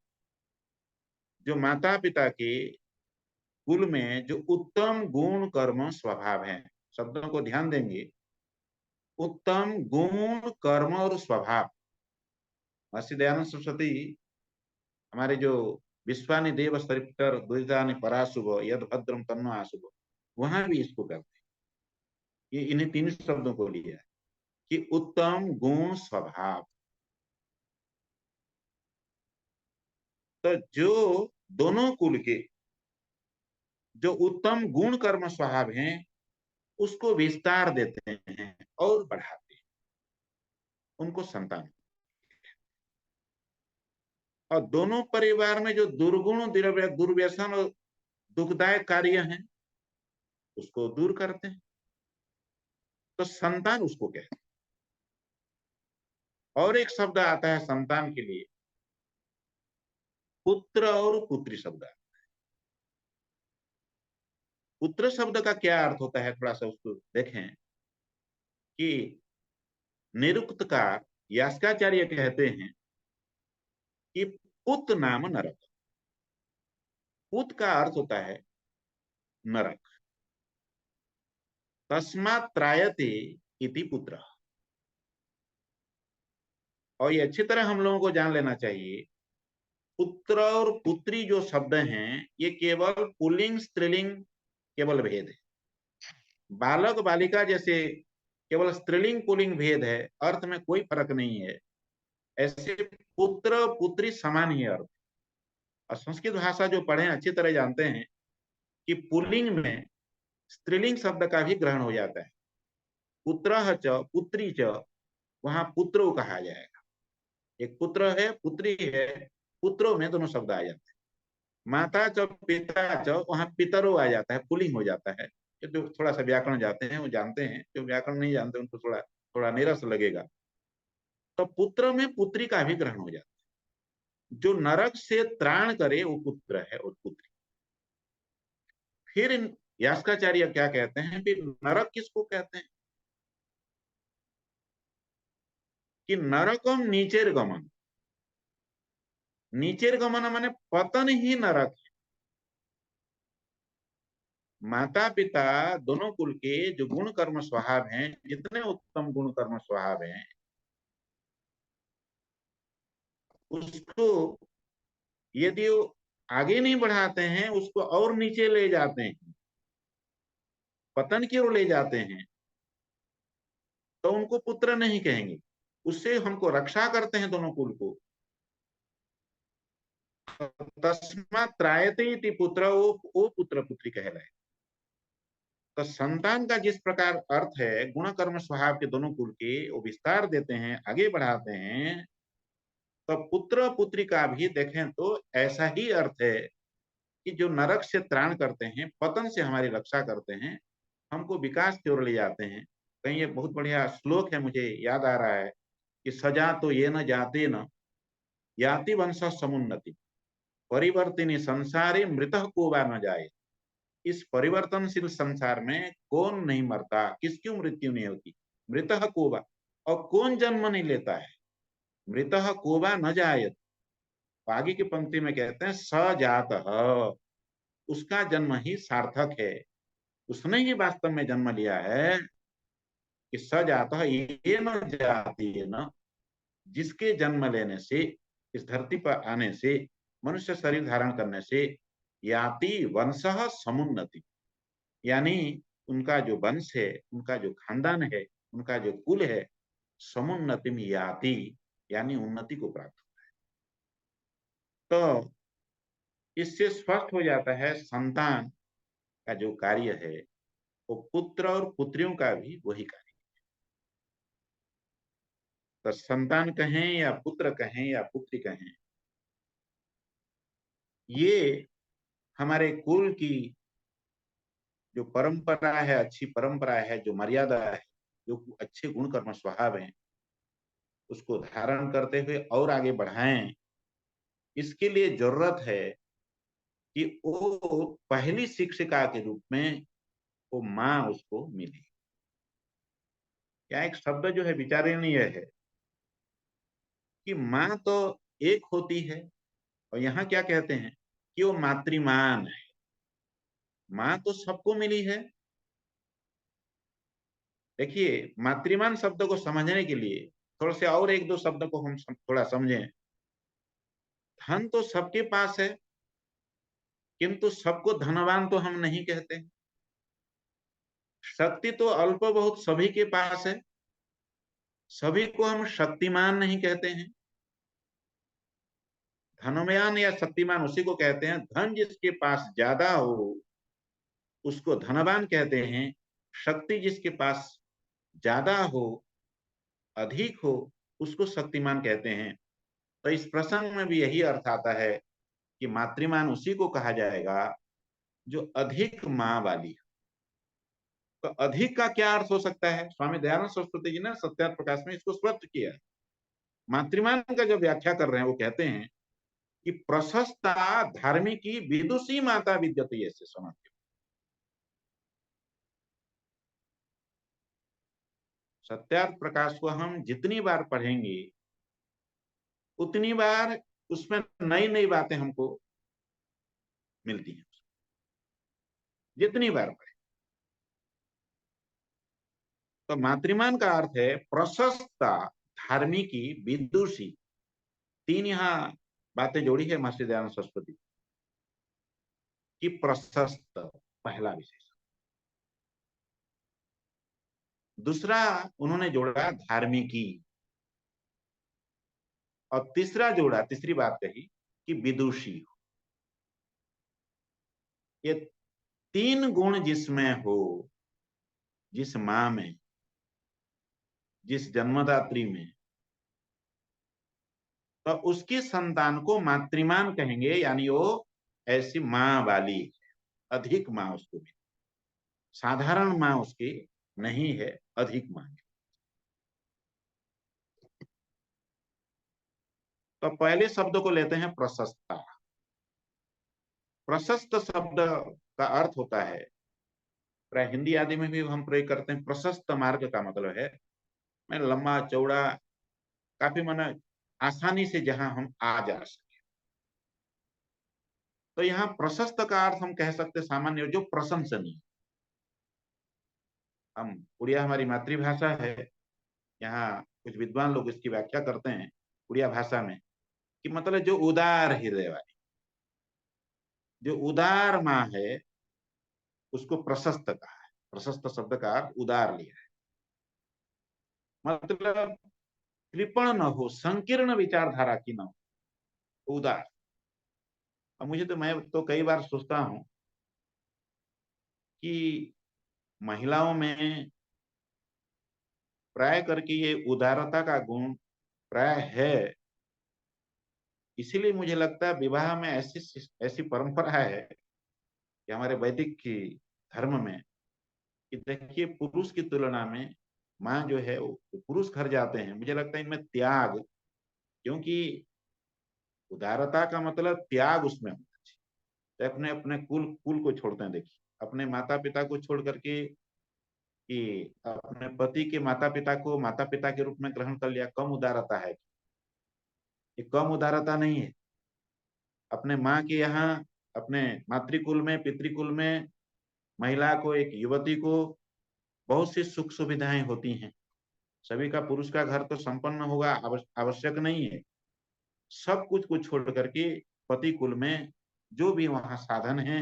जो माता पिता के कुल में जो उत्तम गुण कर्म स्वभाव है। शब्दों को ध्यान देंगे, उत्तम गुण कर्म और स्वभाव। महर्षि दयानंद सरस्वती हमारे जो विश्वानि देव सरिप्तर द्विजानि पराशुभ यद भद्रम तन्नो आशुभ, वहां भी इसको करते हैं। ये इन्हीं तीन शब्दों को लिया है कि उत्तम गुण स्वभाव। तो जो दोनों कुल के जो उत्तम गुण कर्म स्वभाव हैं उसको विस्तार देते हैं और बढ़ाते हैं, उनको संतान। और दोनों परिवार में जो दुर्गुण, दुर्व्यसन और दुखदायक कार्य हैं उसको दूर करते हैं, तो संतान उसको कहते हैं। और एक शब्द आता है संतान के लिए, पुत्र और पुत्री शब्द। पुत्र शब्द का क्या अर्थ होता है, थोड़ा सा उसको देखें। कि निरुक्तकार यास्काचार्य कहते हैं कि पुत नाम नरक। पुत का अर्थ होता है नरक। तस्मात् त्रायते इति पुत्र। और ये अच्छी तरह हम लोगों को जान लेना चाहिए, पुत्र और पुत्री जो शब्द हैं ये केवल पुल्लिंग स्त्रीलिंग केवल भेद है। बालक बालिका जैसे केवल स्त्रीलिंग पुल्लिंग भेद है, अर्थ में कोई फर्क नहीं है, ऐसे पुत्र पुत्री समान ही अर्थ। और संस्कृत भाषा जो पढ़े अच्छी तरह जानते हैं कि पुल्लिंग में स्त्रीलिंग शब्द का भी ग्रहण हो जाता है। पुत्रः च पुत्री च, वहां पुत्रो कहा जाएगा। एक पुत्र है, पुत्री है, पुत्रों में दोनों शब्द आ जाते हैं। माता च पिता च, वहां पितरो आ जाता है, पुल्लिंग हो जाता है। जो थोड़ा सा व्याकरण जाते हैं वो जानते हैं, जो व्याकरण नहीं जानते उनको थोड़ा थोड़ा नीरस लगेगा। तो पुत्र में पुत्री का भी ग्रहण हो जाता है। जो नरक से त्राण करे वो पुत्र है और पुत्री। फिर यास्काचार्य क्या कहते हैं, फिर नरक किसको कहते हैं कि नरकम नीचेर गमन। नीचेर गमन माने पतन ही नरक है। माता पिता दोनों कुल के जो गुण कर्म स्वभाव हैं, जितने उत्तम गुण कर्म स्वभाव हैं, उसको यदि वो आगे नहीं बढ़ाते हैं, उसको और नीचे ले जाते हैं, पतन की ओर ले जाते हैं, तो उनको पुत्र नहीं कहेंगे। उससे हमको रक्षा करते हैं दोनों कुल को। तस्मात् त्रायते इति पुत्र, वो पुत्र पुत्री कहलाए। तो संतान का जिस प्रकार अर्थ है, गुण कर्म स्वभाव के दोनों कुल के वो विस्तार देते हैं, आगे बढ़ाते हैं। तो पुत्र पुत्री का भी देखें तो ऐसा ही अर्थ है कि जो नरक से त्राण करते हैं, पतन से हमारी रक्षा करते हैं, हमको विकास की ओर ले जाते हैं। कहीं ये बहुत बढ़िया श्लोक है, मुझे याद आ रहा है कि सजा तो ये न जाते न याति वंश समुन्नति परिवर्तिनी संसारे मृतः को बा न जाए। इस परिवर्तनशील संसार में कौन नहीं मरता, किसकी मृत्यु नहीं होती। मृतः को बा, और कौन जन्म नहीं लेता है। मृतः को बा न जायत, आगे की पंक्ति में कहते हैं सजातः, उसका जन्म ही सार्थक है, उसने ही वास्तव में जन्म लिया है। कि सजातः ये न जाती है न, जिसके जन्म लेने से, इस धरती पर आने से, मनुष्य शरीर धारण करने से, याति वंशः समुन्नति, यानी उनका जो वंश है, उनका जो खानदान है, उनका जो कुल है, समुन्नति में याति, यानी उन्नति को प्राप्त होता है। तो इससे स्पष्ट हो जाता है संतान का जो कार्य है वो पुत्र और पुत्रियों का भी वही कार्य। तो संतान कहें या पुत्र कहें या पुत्री कहें, ये हमारे कुल की जो परंपरा है, अच्छी परंपरा है, जो मर्यादा है, जो अच्छे गुण कर्म स्वभाव है, उसको धारण करते हुए और आगे बढ़ाएं। इसके लिए जरूरत है कि वो पहली शिक्षिका के रूप में वो माँ उसको मिले। क्या एक शब्द जो है विचारणीय है कि माँ तो एक होती है, और यहाँ क्या कहते हैं कि वो मातृमान है। माँ तो सबको मिली है। देखिए, मातृमान शब्द को समझने के लिए थोड़ा से और एक दो शब्द को हम थोड़ा समझें। धन तो सबके पास है, किंतु सबको धनवान तो हम नहीं कहते। शक्ति तो अल्प बहुत सभी के पास है, सभी को हम शक्तिमान नहीं कहते हैं। धनवान या शक्तिमान उसी को कहते हैं। धन जिसके पास ज्यादा हो उसको धनवान कहते हैं। शक्ति जिसके पास ज्यादा हो, अधिक हो, उसको शक्तिमान कहते हैं। तो इस प्रसंग में भी यही अर्थ आता है कि मातृमान उसी को कहा जाएगा जो अधिक माँ वाली। तो अधिक का क्या अर्थ हो सकता है? स्वामी दयानंद सरस्वती जी ने सत्यार्थ प्रकाश में इसको स्पष्ट किया है। मातृमान का जो व्याख्या कर रहे हैं वो कहते हैं कि प्रशस्ता धार्मिकी विदुषी माता विद्यते, ऐसे समझते। सत्यार्थ प्रकाश को हम जितनी बार पढ़ेंगे उतनी बार उसमें नई नई बातें हमको मिलती हैं, जितनी बार पढ़े। तो मातृमान का अर्थ है प्रशस्ता धार्मिकी विदुषी। तीन यहाँ बातें जोड़ी है महर्षि दयानंद सरस्वती की। प्रशस्त पहला विशेष, दूसरा उन्होंने जोड़ा धार्मिकी, और तीसरा जोड़ा, तीसरी बात कही कि विदुषी हो। ये तीन गुण जिसमें हो, जिस मां में, जिस जन्मदात्री में, तो उसकी संतान को मातृमान कहेंगे, यानी वो ऐसी मां वाली है, अधिक मां उसको भी। साधारण मां उसकी नहीं है, अधिक मां है। तो पहले शब्द को लेते हैं प्रशस्ता। प्रशस्त शब्द का अर्थ होता है, प्राय हिंदी आदि में भी हम प्रयोग करते हैं, प्रशस्त मार्ग का मतलब है मैं लंबा चौड़ा, काफी माना आसानी से जहां हम आ जा सके। तो यहाँ प्रशस्त का अर्थ हम कह सकते सामान्य, जो प्रशंसनीय। हम उड़िया हमारी मातृभाषा है, यहाँ कुछ विद्वान लोग इसकी व्याख्या करते हैं उड़िया भाषा में कि मतलब जो उदार हृदय वाली, जो उदार माँ है उसको प्रशस्त कहा है। प्रशस्त शब्द का अर्थ उदार लिया है, मतलब कृपण न हो, संकीर्ण विचारधारा की न हो, उदार। अब मुझे तो, मैं तो कई बार सोचता हूं कि महिलाओं में प्राय करके ये उदारता का गुण प्राय है। इसीलिए मुझे लगता है विवाह में ऐसी ऐसी परंपरा है कि हमारे वैदिक की धर्म में कि देखिए पुरुष की तुलना में माँ जो है वो पुरुष घर जाते हैं, मुझे लगता है इनमें त्याग, क्योंकि उदारता का मतलब त्याग उसमें होना चाहिए। तो अपने अपने कुल को छोड़ते हैं, देखिए अपने माता पिता को छोड़ करके कि अपने पति के माता पिता को माता पिता के रूप में ग्रहण कर लिया, कम उदारता है? ये कम उदारता नहीं है। अपने माँ के यहाँ अपने मातृकुल में पितृकुल में महिला को, एक युवती को बहुत सी सुख सुविधाएं होती हैं। सभी का पुरुष का घर तो संपन्न होगा आवश्यक नहीं है। सब कुछ को छोड़ करके पति कुल में जो भी वहां साधन है,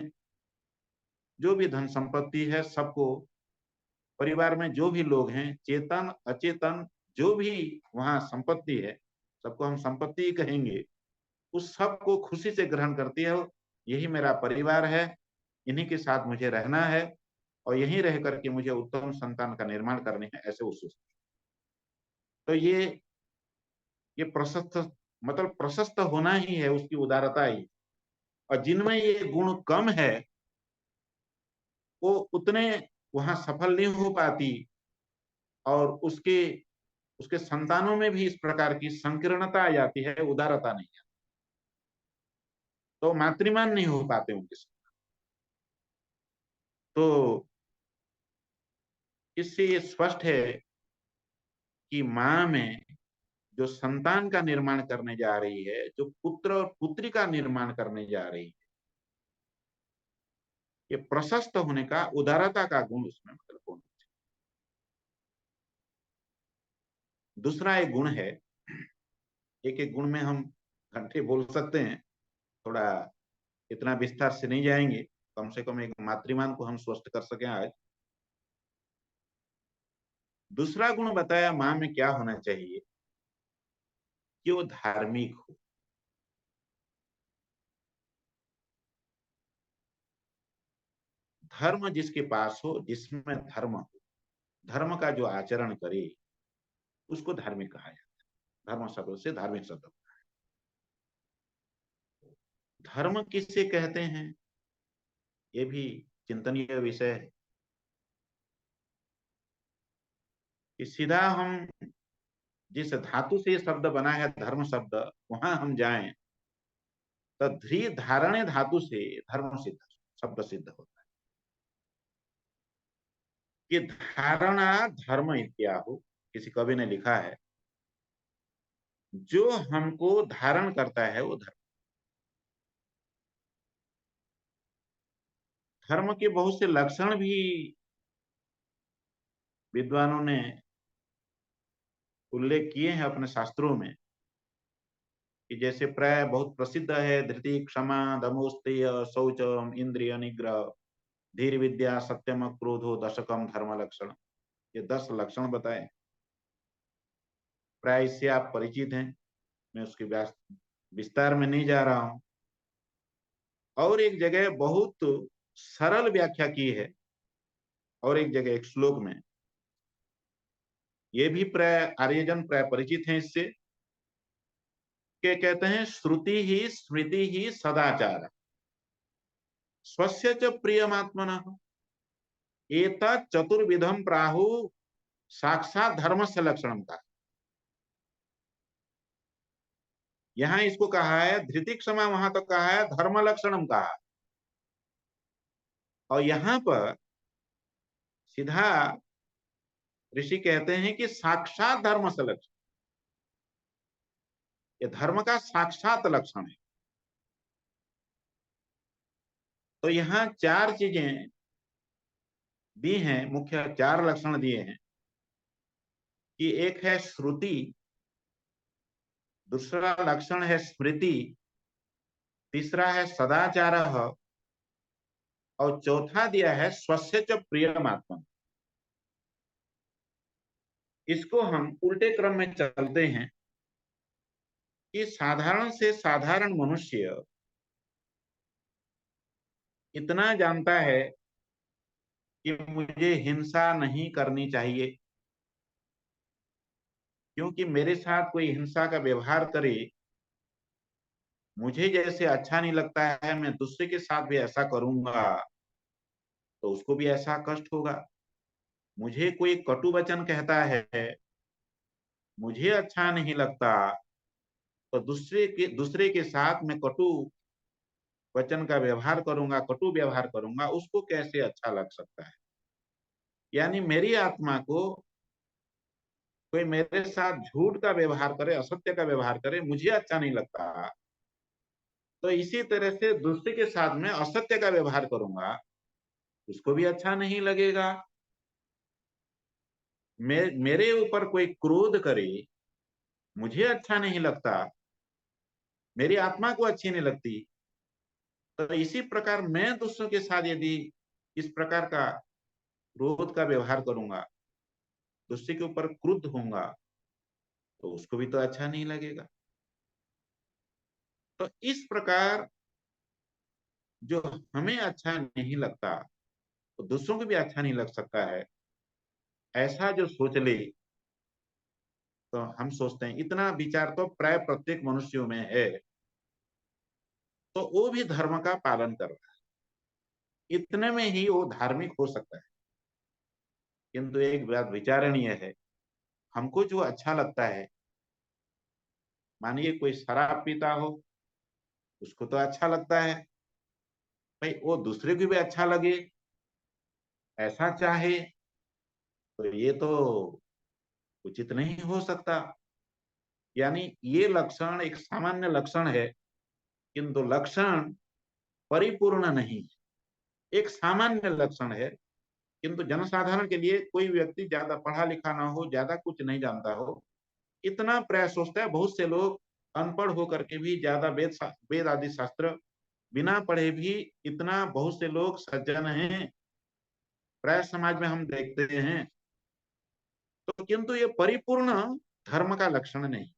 जो भी धन संपत्ति है, सबको परिवार में जो भी लोग हैं, चेतन अचेतन, जो भी वहां संपत्ति है, सबको हम संपत्ति ही कहेंगे, उस सबको खुशी से ग्रहण करती है। यही मेरा परिवार है, इन्हीं के साथ मुझे रहना है और यहीं रह करके मुझे उत्तम संतान का निर्माण करने हैं, ऐसे वो सोचते। तो ये प्रशस्त, मतलब प्रशस्त होना ही है उसकी उदारता ही। और जिनमें ये गुण कम है वो उतने वहां सफल नहीं हो पाती और उसके उसके संतानों में भी इस प्रकार की संकीर्णता आ जाती है, उदारता नहीं है, तो मातृमान नहीं हो पाते उनके साथ। तो इससे ये स्पष्ट है कि माँ में जो संतान का निर्माण करने जा रही है, जो पुत्र और पुत्री का निर्माण करने जा रही है, ये प्रशस्त होने का, उदारता का गुण उसमें मतलब होना चाहिए। दूसरा एक गुण है, एक एक गुण में हम घंटे बोल सकते हैं, थोड़ा इतना विस्तार से नहीं जाएंगे, कम से कम एक मातृमान को हम स्पष्ट कर सकें आज। दूसरा गुण बताया माँ में क्या होना चाहिए कि वो धार्मिक हो। धर्म जिसके पास हो, जिसमें धर्म हो, धर्म का जो आचरण करे उसको धार्मिक कहा जाता है। धर्म शब्द से धार्मिक शब्द। धर्म किससे कहते हैं, ये भी चिंतनीय विषय है कि सीधा हम जिस धातु से शब्द बना है धर्म शब्द, वहां हम जाएं तो ध्री धारणे धातु से धर्म सिद्ध शब्द सिद्ध होता है कि धारणा धर्म इत्याहु, किसी कवि ने लिखा है, जो हमको धारण करता है वो धर्म। धर्म के बहुत से लक्षण भी विद्वानों ने उल्लेख किए हैं अपने शास्त्रों में, कि जैसे प्राय बहुत प्रसिद्ध है धृति क्षमा दमोस्तेय शौचम इंद्रिय निग्रह धीर विद्या सत्यम क्रोधो दशकम धर्म लक्षण, ये 10 लक्षण बताए। प्राय इससे आप परिचित हैं, मैं उसके विस्तार में नहीं जा रहा हूं। और एक जगह बहुत सरल व्याख्या की है, और एक जगह एक श्लोक में, ये भी प्राय आर्यजन प्राय परिचित हैं इससे, के कहते हैं श्रुति ही स्मृति ही सदाचार स्वस्य च प्रियमात्मनः एतत् चतुर्विधम प्राहु साक्षात धर्म से लक्षणम का। यहां इसको कहा है धृति क्षमा, वहां तक कहा है धर्म लक्षणम कहा, और यहां पर सीधा ऋषि कहते हैं कि साक्षात धर्म से लक्षण, ये धर्म का साक्षात लक्षण है। तो यहाँ 4 चीजें दी हैं, मुख्य 4 लक्षण दिए हैं कि एक है श्रुति, दूसरा लक्षण है स्मृति, तीसरा है सदाचार, और चौथा दिया है स्वस्य च प्रियमात्मन। इसको हम उल्टे क्रम में चलते हैं कि साधारण से साधारण मनुष्य इतना जानता है कि मुझे हिंसा नहीं करनी चाहिए, क्योंकि मेरे साथ कोई हिंसा का व्यवहार करे, मुझे जैसे अच्छा नहीं लगता है, मैं दूसरे के साथ भी ऐसा करूंगा तो उसको भी ऐसा कष्ट होगा। मुझे कोई कटु वचन कहता है, मुझे अच्छा नहीं लगता, तो दूसरे के साथ मैं कटु वचन का व्यवहार करूंगा, कटु व्यवहार करूंगा, उसको कैसे अच्छा लग सकता है। यानी मेरी आत्मा को कोई मेरे साथ झूठ का व्यवहार करे, असत्य का व्यवहार करे, मुझे अच्छा नहीं लगता, तो इसी तरह से दूसरे के साथ में असत्य का व्यवहार करूंगा, उसको भी अच्छा नहीं लगेगा। मेरे ऊपर कोई क्रोध करे, मुझे अच्छा नहीं लगता, मेरी आत्मा को अच्छी नहीं लगती, तो इसी प्रकार मैं दूसरों के साथ यदि इस प्रकार का क्रोध का व्यवहार करूंगा, दूसरे के ऊपर क्रुद्ध होऊंगा, तो उसको भी तो अच्छा नहीं लगेगा। तो इस प्रकार जो हमें अच्छा नहीं लगता तो दूसरों को भी अच्छा नहीं लग सकता है, ऐसा जो सोच ले, तो हम सोचते हैं इतना विचार तो प्राय प्रत्येक मनुष्यों में है, तो वो भी धर्म का पालन कर रहा है, इतने में ही वो धार्मिक हो सकता है। किंतु एक बात विचारणीय है, हमको जो अच्छा लगता है, मानिए कोई शराब पीता हो, उसको तो अच्छा लगता है, भाई वो दूसरे को भी अच्छा लगे, ऐसा चाहे, तो ये तो उचित नहीं हो सकता। यानी ये लक्षण एक सामान्य लक्षण है, किंतु लक्षण परिपूर्ण नहीं, एक सामान्य लक्षण है, किंतु जनसाधारण के लिए कोई व्यक्ति ज्यादा पढ़ा लिखा ना हो, ज्यादा कुछ नहीं जानता हो, इतना प्रयास सोचता है। बहुत से लोग अनपढ़ होकर के भी ज्यादा वेद आदि शास्त्र बिना पढ़े भी इतना बहुत से लोग सज्जन हैं, प्राय समाज में हम देखते हैं। तो किंतु ये परिपूर्ण धर्म का लक्षण नहीं।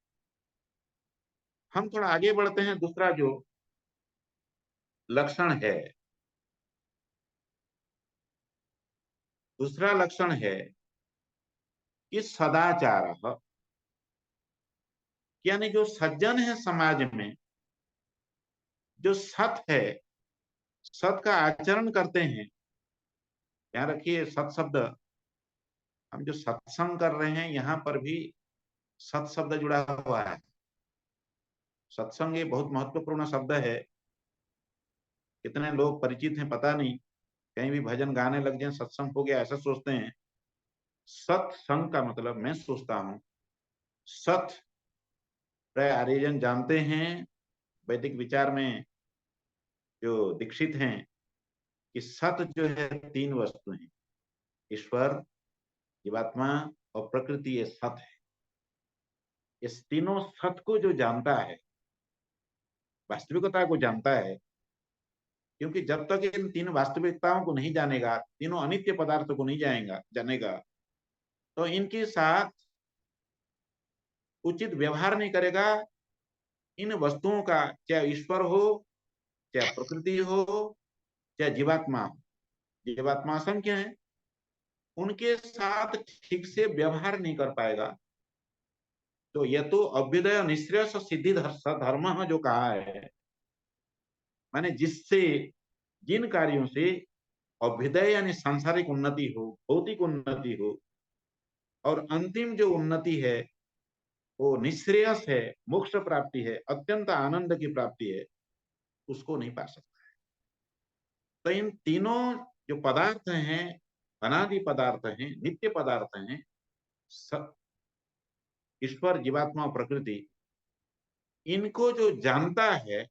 हम थोड़ा आगे बढ़ते हैं, दूसरा जो लक्षण है, दूसरा लक्षण है कि सदाचार, यानी जो सज्जन है समाज में, जो सत है, सत का आचरण करते हैं। ध्यान रखिए, सत शब्द, हम जो सत्संग कर रहे हैं यहां पर भी सत शब्द जुड़ा हुआ है। सत्संग ये बहुत महत्वपूर्ण शब्द है, कितने लोग परिचित हैं पता नहीं, कहीं भी भजन गाने लग जाए सत्संग हो गया ऐसा सोचते हैं। सत्संग का मतलब मैं सोचता हूं, सत प्राय आर्यजन जानते हैं, वैदिक विचार में जो दीक्षित हैं, कि सत जो है तीन वस्तु हैं, ईश्वर, जीवात्मा और प्रकृति, ये सत है। इस तीनों सत को जो जानता है, वास्तविकता को जानता है, क्योंकि जब तक इन तीन वास्तविकताओं को नहीं जानेगा, तीनों अनित्य पदार्थों को नहीं जानेगा, तो इनके साथ उचित व्यवहार नहीं करेगा। इन वस्तुओं का, चाहे ईश्वर हो, चाहे प्रकृति हो, चाहे जीवात्मा हो, जीवात्मा असंख्य है, उनके साथ ठीक से व्यवहार नहीं कर पाएगा। तो यह तो अभ्युदय निःश्रेयस सिद्धि धर्म जो कहा है, माने जिससे, जिन कार्यों से अभ्युदय यानी सांसारिक उन्नति हो, भौतिक उन्नति हो, और अंतिम जो उन्नति है वो निःश्रेयस है, मोक्ष प्राप्ति है, अत्यंत आनंद की प्राप्ति है, उसको नहीं पा सकता। तो इन तीनों जो पदार्थ हैं, अनादि पदार्थ हैं, नित्य पदार्थ हैं, ईश्वर, जीवात्मा, प्रकृति, इनको जो जानता है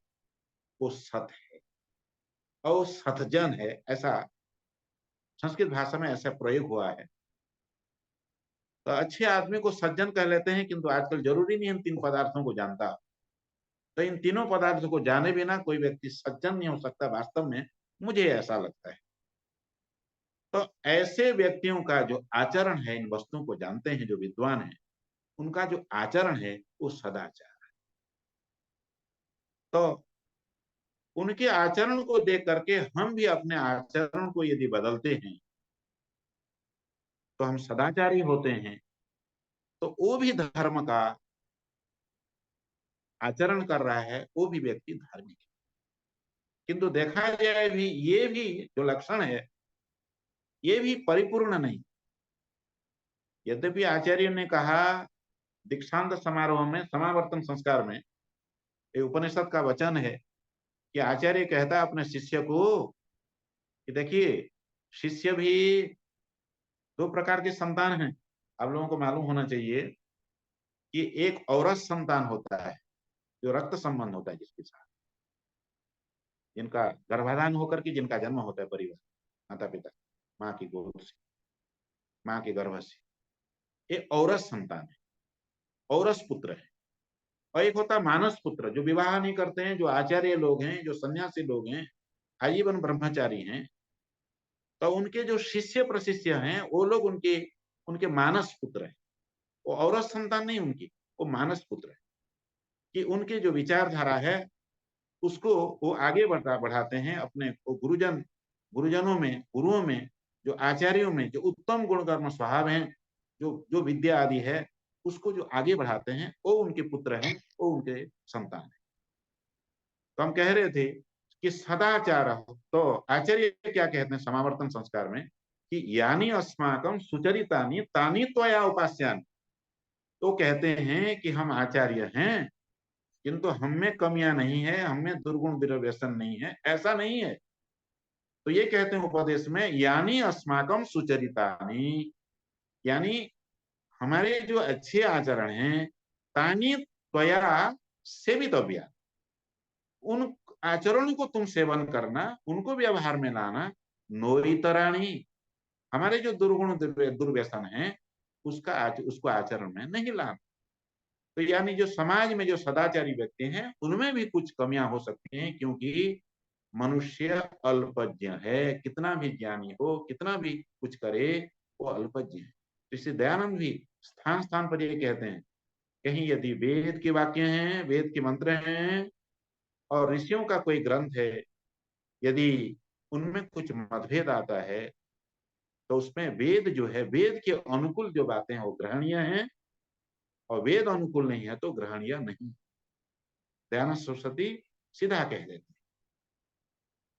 वो सत है और सतजन है, ऐसा संस्कृत भाषा में ऐसा प्रयोग हुआ है। तो अच्छे आदमी को सज्जन कह लेते हैं, किंतु आजकल जरूरी नहीं इन तीन पदार्थों को जानता। तो इन तीनों पदार्थों को जाने बिना कोई व्यक्ति सज्जन नहीं हो सकता, वास्तव में मुझे ऐसा लगता है। तो ऐसे व्यक्तियों का जो आचरण है, इन वस्तुओं को जानते हैं जो विद्वान है, उनका जो आचरण है वो सदाचार है। तो उनके आचरण को देख करके हम भी अपने आचरण को यदि बदलते हैं, तो हम सदाचारी होते हैं, तो वो भी धर्म का आचरण कर रहा है, वो भी व्यक्ति धार्मिक है। किंतु देखा जाए भी ये भी जो लक्षण है ये भी परिपूर्ण नहीं। यद्यपि आचार्य ने कहा दीक्षांत समारोह में, समावर्तन संस्कार में, ये उपनिषद का वचन है कि आचार्य कहता है अपने शिष्य को कि देखिए, शिष्य भी दो प्रकार के संतान हैं। आप लोगों को मालूम होना चाहिए कि एक औरस संतान होता है जो रक्त संबंध होता है जिसके साथ, जिनका गर्भाधान होकर के जिनका जन्म होता है परिवार, माता पिता, माँ की गोद से, माँ के गर्भ से, ये औरस संतान है, औरस पुत्र है। और एक होता है मानस पुत्र, जो विवाह नहीं करते हैं, जो आचार्य लोग हैं, जो सन्यासी लोग हैं, आजीवन ब्रह्मचारी हैं, तो उनके जो शिष्य प्रशिष्य हैं वो लोग उनके मानस पुत्र हैं। वो औरस संतान नहीं उनकी, वो मानस पुत्र है कि उनके जो विचारधारा है उसको वो आगे बढ़ाते हैं अपने गुरुजनों में, गुरुओं में, जो आचार्यों में जो उत्तम गुणकर्म स्वभाव हैं, जो विद्या आदि है, उसको जो आगे बढ़ाते हैं वो उनके पुत्र हैं, वो उनके संतान है। तो हम कह रहे थे कि सदाचार, तो आचार्य क्या कहते हैं समावर्तन संस्कार में कि यानी अस्माकम सुचरितानि तानि त्वया उपास्यानि। तो कहते हैं कि हम आचार्य हैं किंतु हम में कमियां नहीं है, हम में दुर्गुण व्यसन नहीं है, ऐसा नहीं है। तो ये कहते हैं उपदेश में यानी अस्माकम सुचरितानि, यानी हमारे जो अच्छे आचरण हैं, तानि त्वया सेवितव्या, उन आचरणों को तुम सेवन करना, उनको व्यवहार में लाना। नोइतराणी, हमारे जो दुर्गुण दुर्व्यसन है उसको आचरण में नहीं लाना। तो यानी जो समाज में जो सदाचारी व्यक्ति हैं उनमें भी कुछ कमियां हो सकती हैं, क्योंकि मनुष्य अल्पज्ञ है, कितना भी ज्ञानी हो, कितना भी कुछ करे, वो अल्पज्ञ है। इससे दयानंद भी स्थान स्थान पर ये कहते हैं, कहीं यदि वेद के वाक्य हैं, वेद के मंत्र हैं और ऋषियों का कोई ग्रंथ है, यदि उनमें कुछ मतभेद आता है तो उसमें वेद जो है, वेद के अनुकूल जो बातें हैं वो ग्रहणीय हैं, और वेद अनुकूल नहीं है तो ग्रहणीय नहीं। दयानंद सरस्वती सीधा कह देते हैं।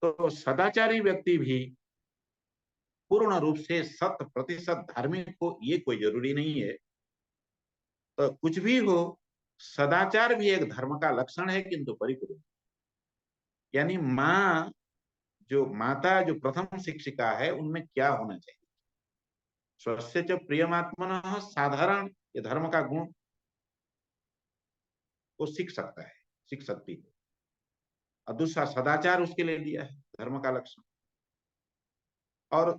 तो सदाचारी व्यक्ति भी पूर्ण रूप से 100% धार्मिक हो ये कोई जरूरी नहीं है। तो कुछ भी हो, सदाचार भी एक धर्म का लक्षण है, किंतु परिपूर्ण। यानी जो माता जो प्रथम शिक्षिका है उनमें क्या होना चाहिए, स्वस्य च प्रियमात्मनः, साधारण ये धर्म का गुण वो सीख सकता है, सीख सकती है। और दूसरा सदाचार उसके लिए दिया है धर्म का लक्षण। और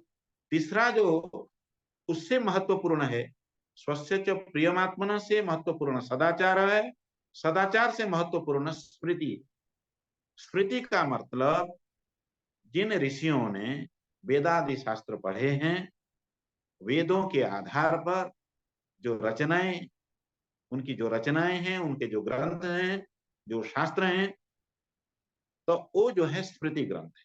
तीसरा जो उससे महत्वपूर्ण है, स्वस्य च प्रियमात्मन से महत्वपूर्ण सदाचार है, सदाचार से महत्वपूर्ण स्मृति। स्मृति का मतलब जिन ऋषियों ने वेदादि शास्त्र पढ़े हैं, वेदों के आधार पर जो रचनाएं, उनकी जो रचनाएं हैं, उनके जो ग्रंथ हैं, जो शास्त्र हैं, तो वो जो है स्मृति ग्रंथ है।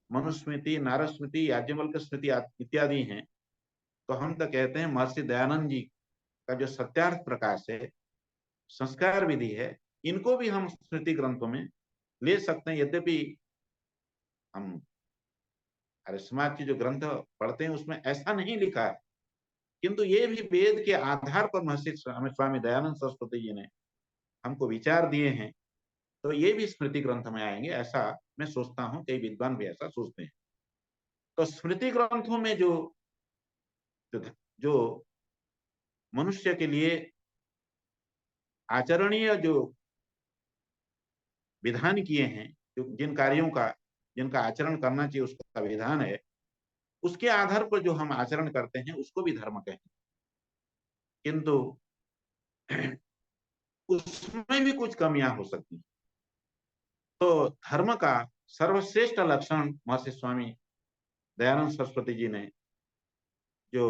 मनुस्मृति, नारद स्मृति, याज्ञवल्क्य स्मृति इत्यादि हैं। तो हम तो कहते हैं महर्षि दयानंद जी का जो सत्यार्थ प्रकाश है, संस्कार विधि है, इनको भी हम स्मृति ग्रंथों में ले सकते हैं। यद्यपि हम आर्य समाज के जो ग्रंथ पढ़ते हैं उसमें ऐसा नहीं लिखा है, किंतु ये भी वेद के आधार पर महर्षि स्वामी दयानंद सरस्वती जी ने हमको विचार दिए हैं, तो ये भी स्मृति ग्रंथ में आएंगे, ऐसा मैं सोचता हूँ। कई विद्वान भी ऐसा सोचते हैं। तो स्मृति ग्रंथों में जो मनुष्य के लिए आचरणीय जो विधान किए हैं, जो जिनका आचरण करना चाहिए उसका विधान है, उसके आधार पर जो हम आचरण करते हैं उसको भी धर्म कहें। किंतु उसमें भी कुछ कमियां हो सकती हैं। तो धर्म का सर्वश्रेष्ठ लक्षण महर्षि स्वामी दयानंद सरस्वती जी ने जो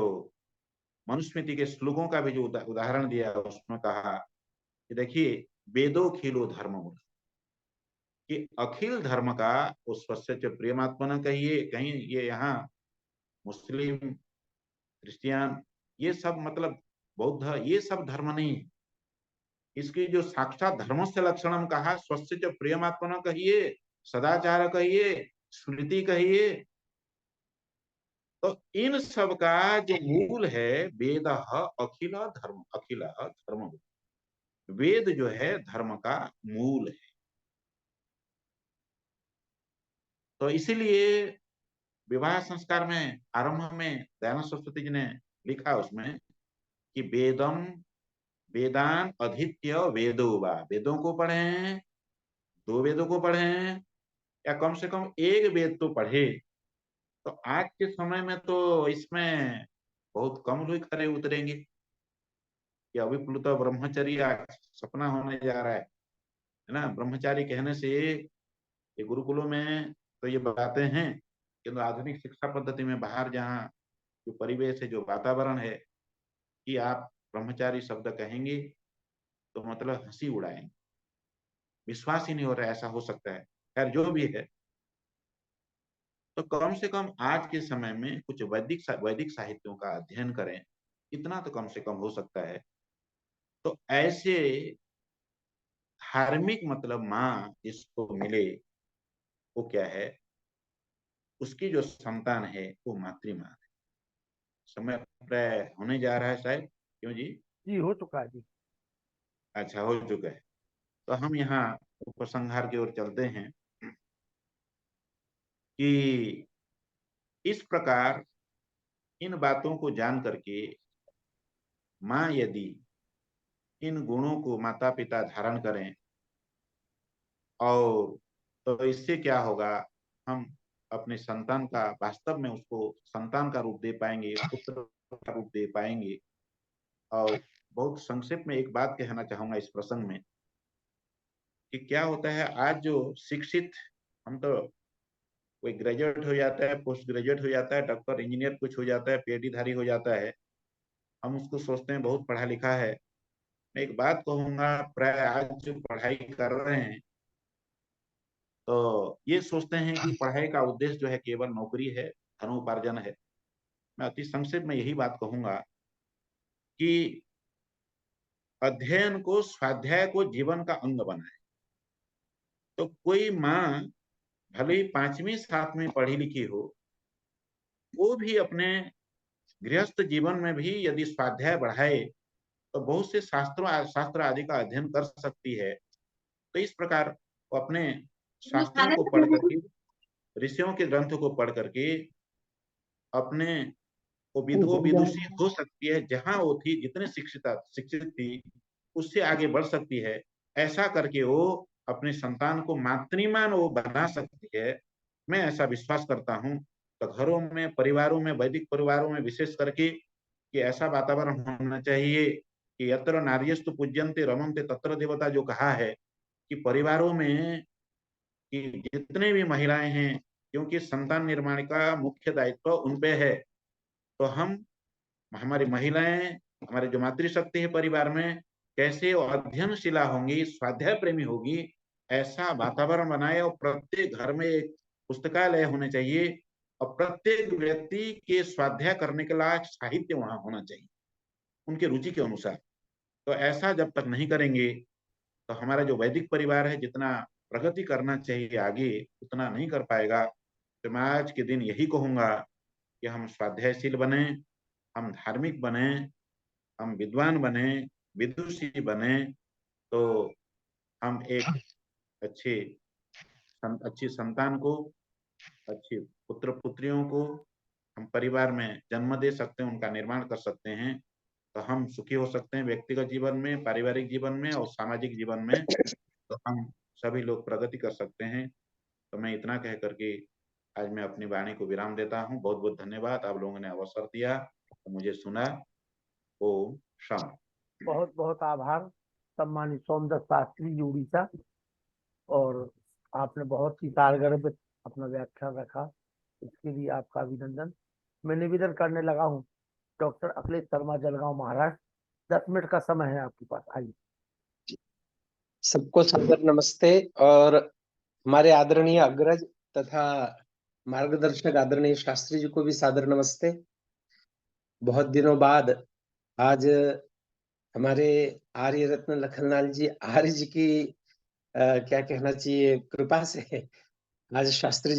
मनुस्मृति के श्लोकों का भी जो उदाहरण दिया, उसमें कहा कि देखिए, वेदो खिलो धर्म, कि अखिल धर्म का उस स्वस्य प्रेमात्मन कहिए, कहीं ये यहाँ मुस्लिम क्रिश्चियन, ये सब मतलब बौद्ध, ये सब धर्म नहीं है। इसकी जो साक्षात धर्मस्य लक्षणम कहा, स्वस्य च प्रियमात्मना कहिए, सदाचार कहिए, स्मृति कहिए, तो इन सब का जो मूल है वेद अखिल धर्म, अखिल धर्म। वेद जो है धर्म का मूल है। तो इसीलिए विवाह संस्कार में आरंभ में दयानंद सरस्वती जी ने लिखा उसमें कि वेदम वेदान अधीत्य वेदो वा, वेदों को पढ़े हैं, 2 वेदों को पढ़े हैं, या कम से कम 1 वेद तो पढ़े। तो आज के समय में तो इसमें बहुत कम लोग खरे उतरेंगे कि अभिप्लुत ब्रह्मचर्य सपना होने जा रहा है ना। ब्रह्मचारी कहने से ये गुरुकुलों में तो ये बातें हैं, किंतु आधुनिक शिक्षा पद्धति में बाहर जहाँ जो परिवेश है, जो वातावरण है, कि आप ब्रह्मचारी शब्द कहेंगे तो मतलब हंसी उड़ाएंगे, विश्वास ही नहीं हो रहा है ऐसा हो सकता है। खैर जो भी है, तो कम से कम आज के समय में कुछ वैदिक साहित्यों का अध्ययन करें, इतना तो कम से कम हो सकता है। तो ऐसे धार्मिक मतलब माँ जिसको मिले वो क्या है, उसकी जो संतान है वो मातृमाँ है। समय प्राय होने जा रहा है शायद, क्यों जी? जी हो चुका है जी। अच्छा, हो चुका है। तो हम यहाँ उपसंहार की ओर चलते हैं कि इस प्रकार इन बातों को जान करके माँ यदि इन गुणों को माता पिता धारण करें, और तो इससे क्या होगा, हम अपने संतान का वास्तव में उसको संतान का रूप दे पाएंगे, पुत्र का रूप दे पाएंगे। और बहुत संक्षेप में एक बात कहना चाहूंगा इस प्रसंग में कि क्या होता है, आज जो शिक्षित, हम तो कोई ग्रेजुएट हो जाता है, पोस्ट ग्रेजुएट हो जाता है, डॉक्टर इंजीनियर कुछ हो जाता है, पीएचडी धारी हो जाता है, हम उसको सोचते हैं बहुत पढ़ा लिखा है। मैं एक बात कहूंगा, प्राय आज जो पढ़ाई कर रहे हैं तो ये सोचते हैं कि पढ़ाई का उद्देश्य जो है केवल नौकरी है, धनोपार्जन है। मैं अति संक्षेप में यही बात कहूंगा कि अध्ययन को, स्वाध्याय को जीवन का अंग बनाए। तो कोई माँ भले ही 5वीं 7वीं पढ़ी लिखी हो, वो भी अपने गृहस्थ जीवन में भी यदि स्वाध्याय बढ़ाए तो बहुत से शास्त्र आदि का अध्ययन कर सकती है। तो इस प्रकार वो अपने शास्त्रों को पढ़ करके, ऋषियों के ग्रंथ को पढ़ करके अपने वो विदुषी हो सकती है, जहां वो थी, जितने शिक्षित थी उससे आगे बढ़ सकती है। ऐसा करके वो अपने संतान को मातृमान वो बना सकती है। मैं ऐसा विश्वास करता हूँ। तो घरों में, परिवारों में, वैदिक परिवारों में विशेष करके कि ऐसा वातावरण होना चाहिए कि यत्र नार्यस्तु पूज्यन्ते रमन्ते तत्र देवता, जो कहा है कि परिवारों में कि जितने भी महिलाएं हैं, क्योंकि संतान निर्माण का मुख्य दायित्व उन पे है, तो हम, हमारी महिलाएं, हमारे जो मातृशक्ति है परिवार में, कैसे अध्ययनशिला होंगी, स्वाध्याय प्रेमी होगी, ऐसा वातावरण बनाए। और प्रत्येक घर में एक पुस्तकालय होने चाहिए और प्रत्येक व्यक्ति के स्वाध्याय करने के लायक साहित्य वहां होना चाहिए उनके रुचि के अनुसार। तो ऐसा जब तक नहीं करेंगे तो हमारा जो वैदिक परिवार है जितना प्रगति करना चाहिए आगे, उतना नहीं कर पाएगा। तो मैं आज के दिन यही कहूंगा कि हम स्वाध्यायशील बने, हम धार्मिक बने, हम विद्वान बने, विदुषी बने, तो हम एक अच्छी संतान को, अच्छी पुत्र पुत्रियों को हम परिवार में जन्म दे सकते हैं, उनका निर्माण कर सकते हैं। तो हम सुखी हो सकते हैं व्यक्तिगत जीवन में, पारिवारिक जीवन में और सामाजिक जीवन में। तो हम सभी लोग प्रगति कर सकते हैं। तो मैं इतना कह करके आज मैं अपनी वाणी को विराम देता हूँ। बहुत बहुत धन्यवाद, आप लोगों ने अवसर दिया, तो मुझे सुना। ओम शांति। बहुत बहुत आभार सम्मानित सोमदत्त शास्त्री जी उड़ीसा, और आपने बहुत ही कारगर अपना व्याख्यान रखा, इसके लिए आपका अभिनंदन। मैं निवेदन करने लगा हूँ डॉक्टर अखिलेश शर्मा, जलगांव महाराष्ट्र। 10 मिनट का समय है आपके पास, आइए। सबको सादर नमस्ते, और हमारे आदरणीय अग्रज तथा मार्गदर्शक आदरणीय शास्त्री जी को भी सादर नमस्ते। बहुत दिनों बाद आज हमारे आर्य रत्न लखनलाल जी आर्य जी की क्या कहना चाहिए कृपा से आज शास्त्री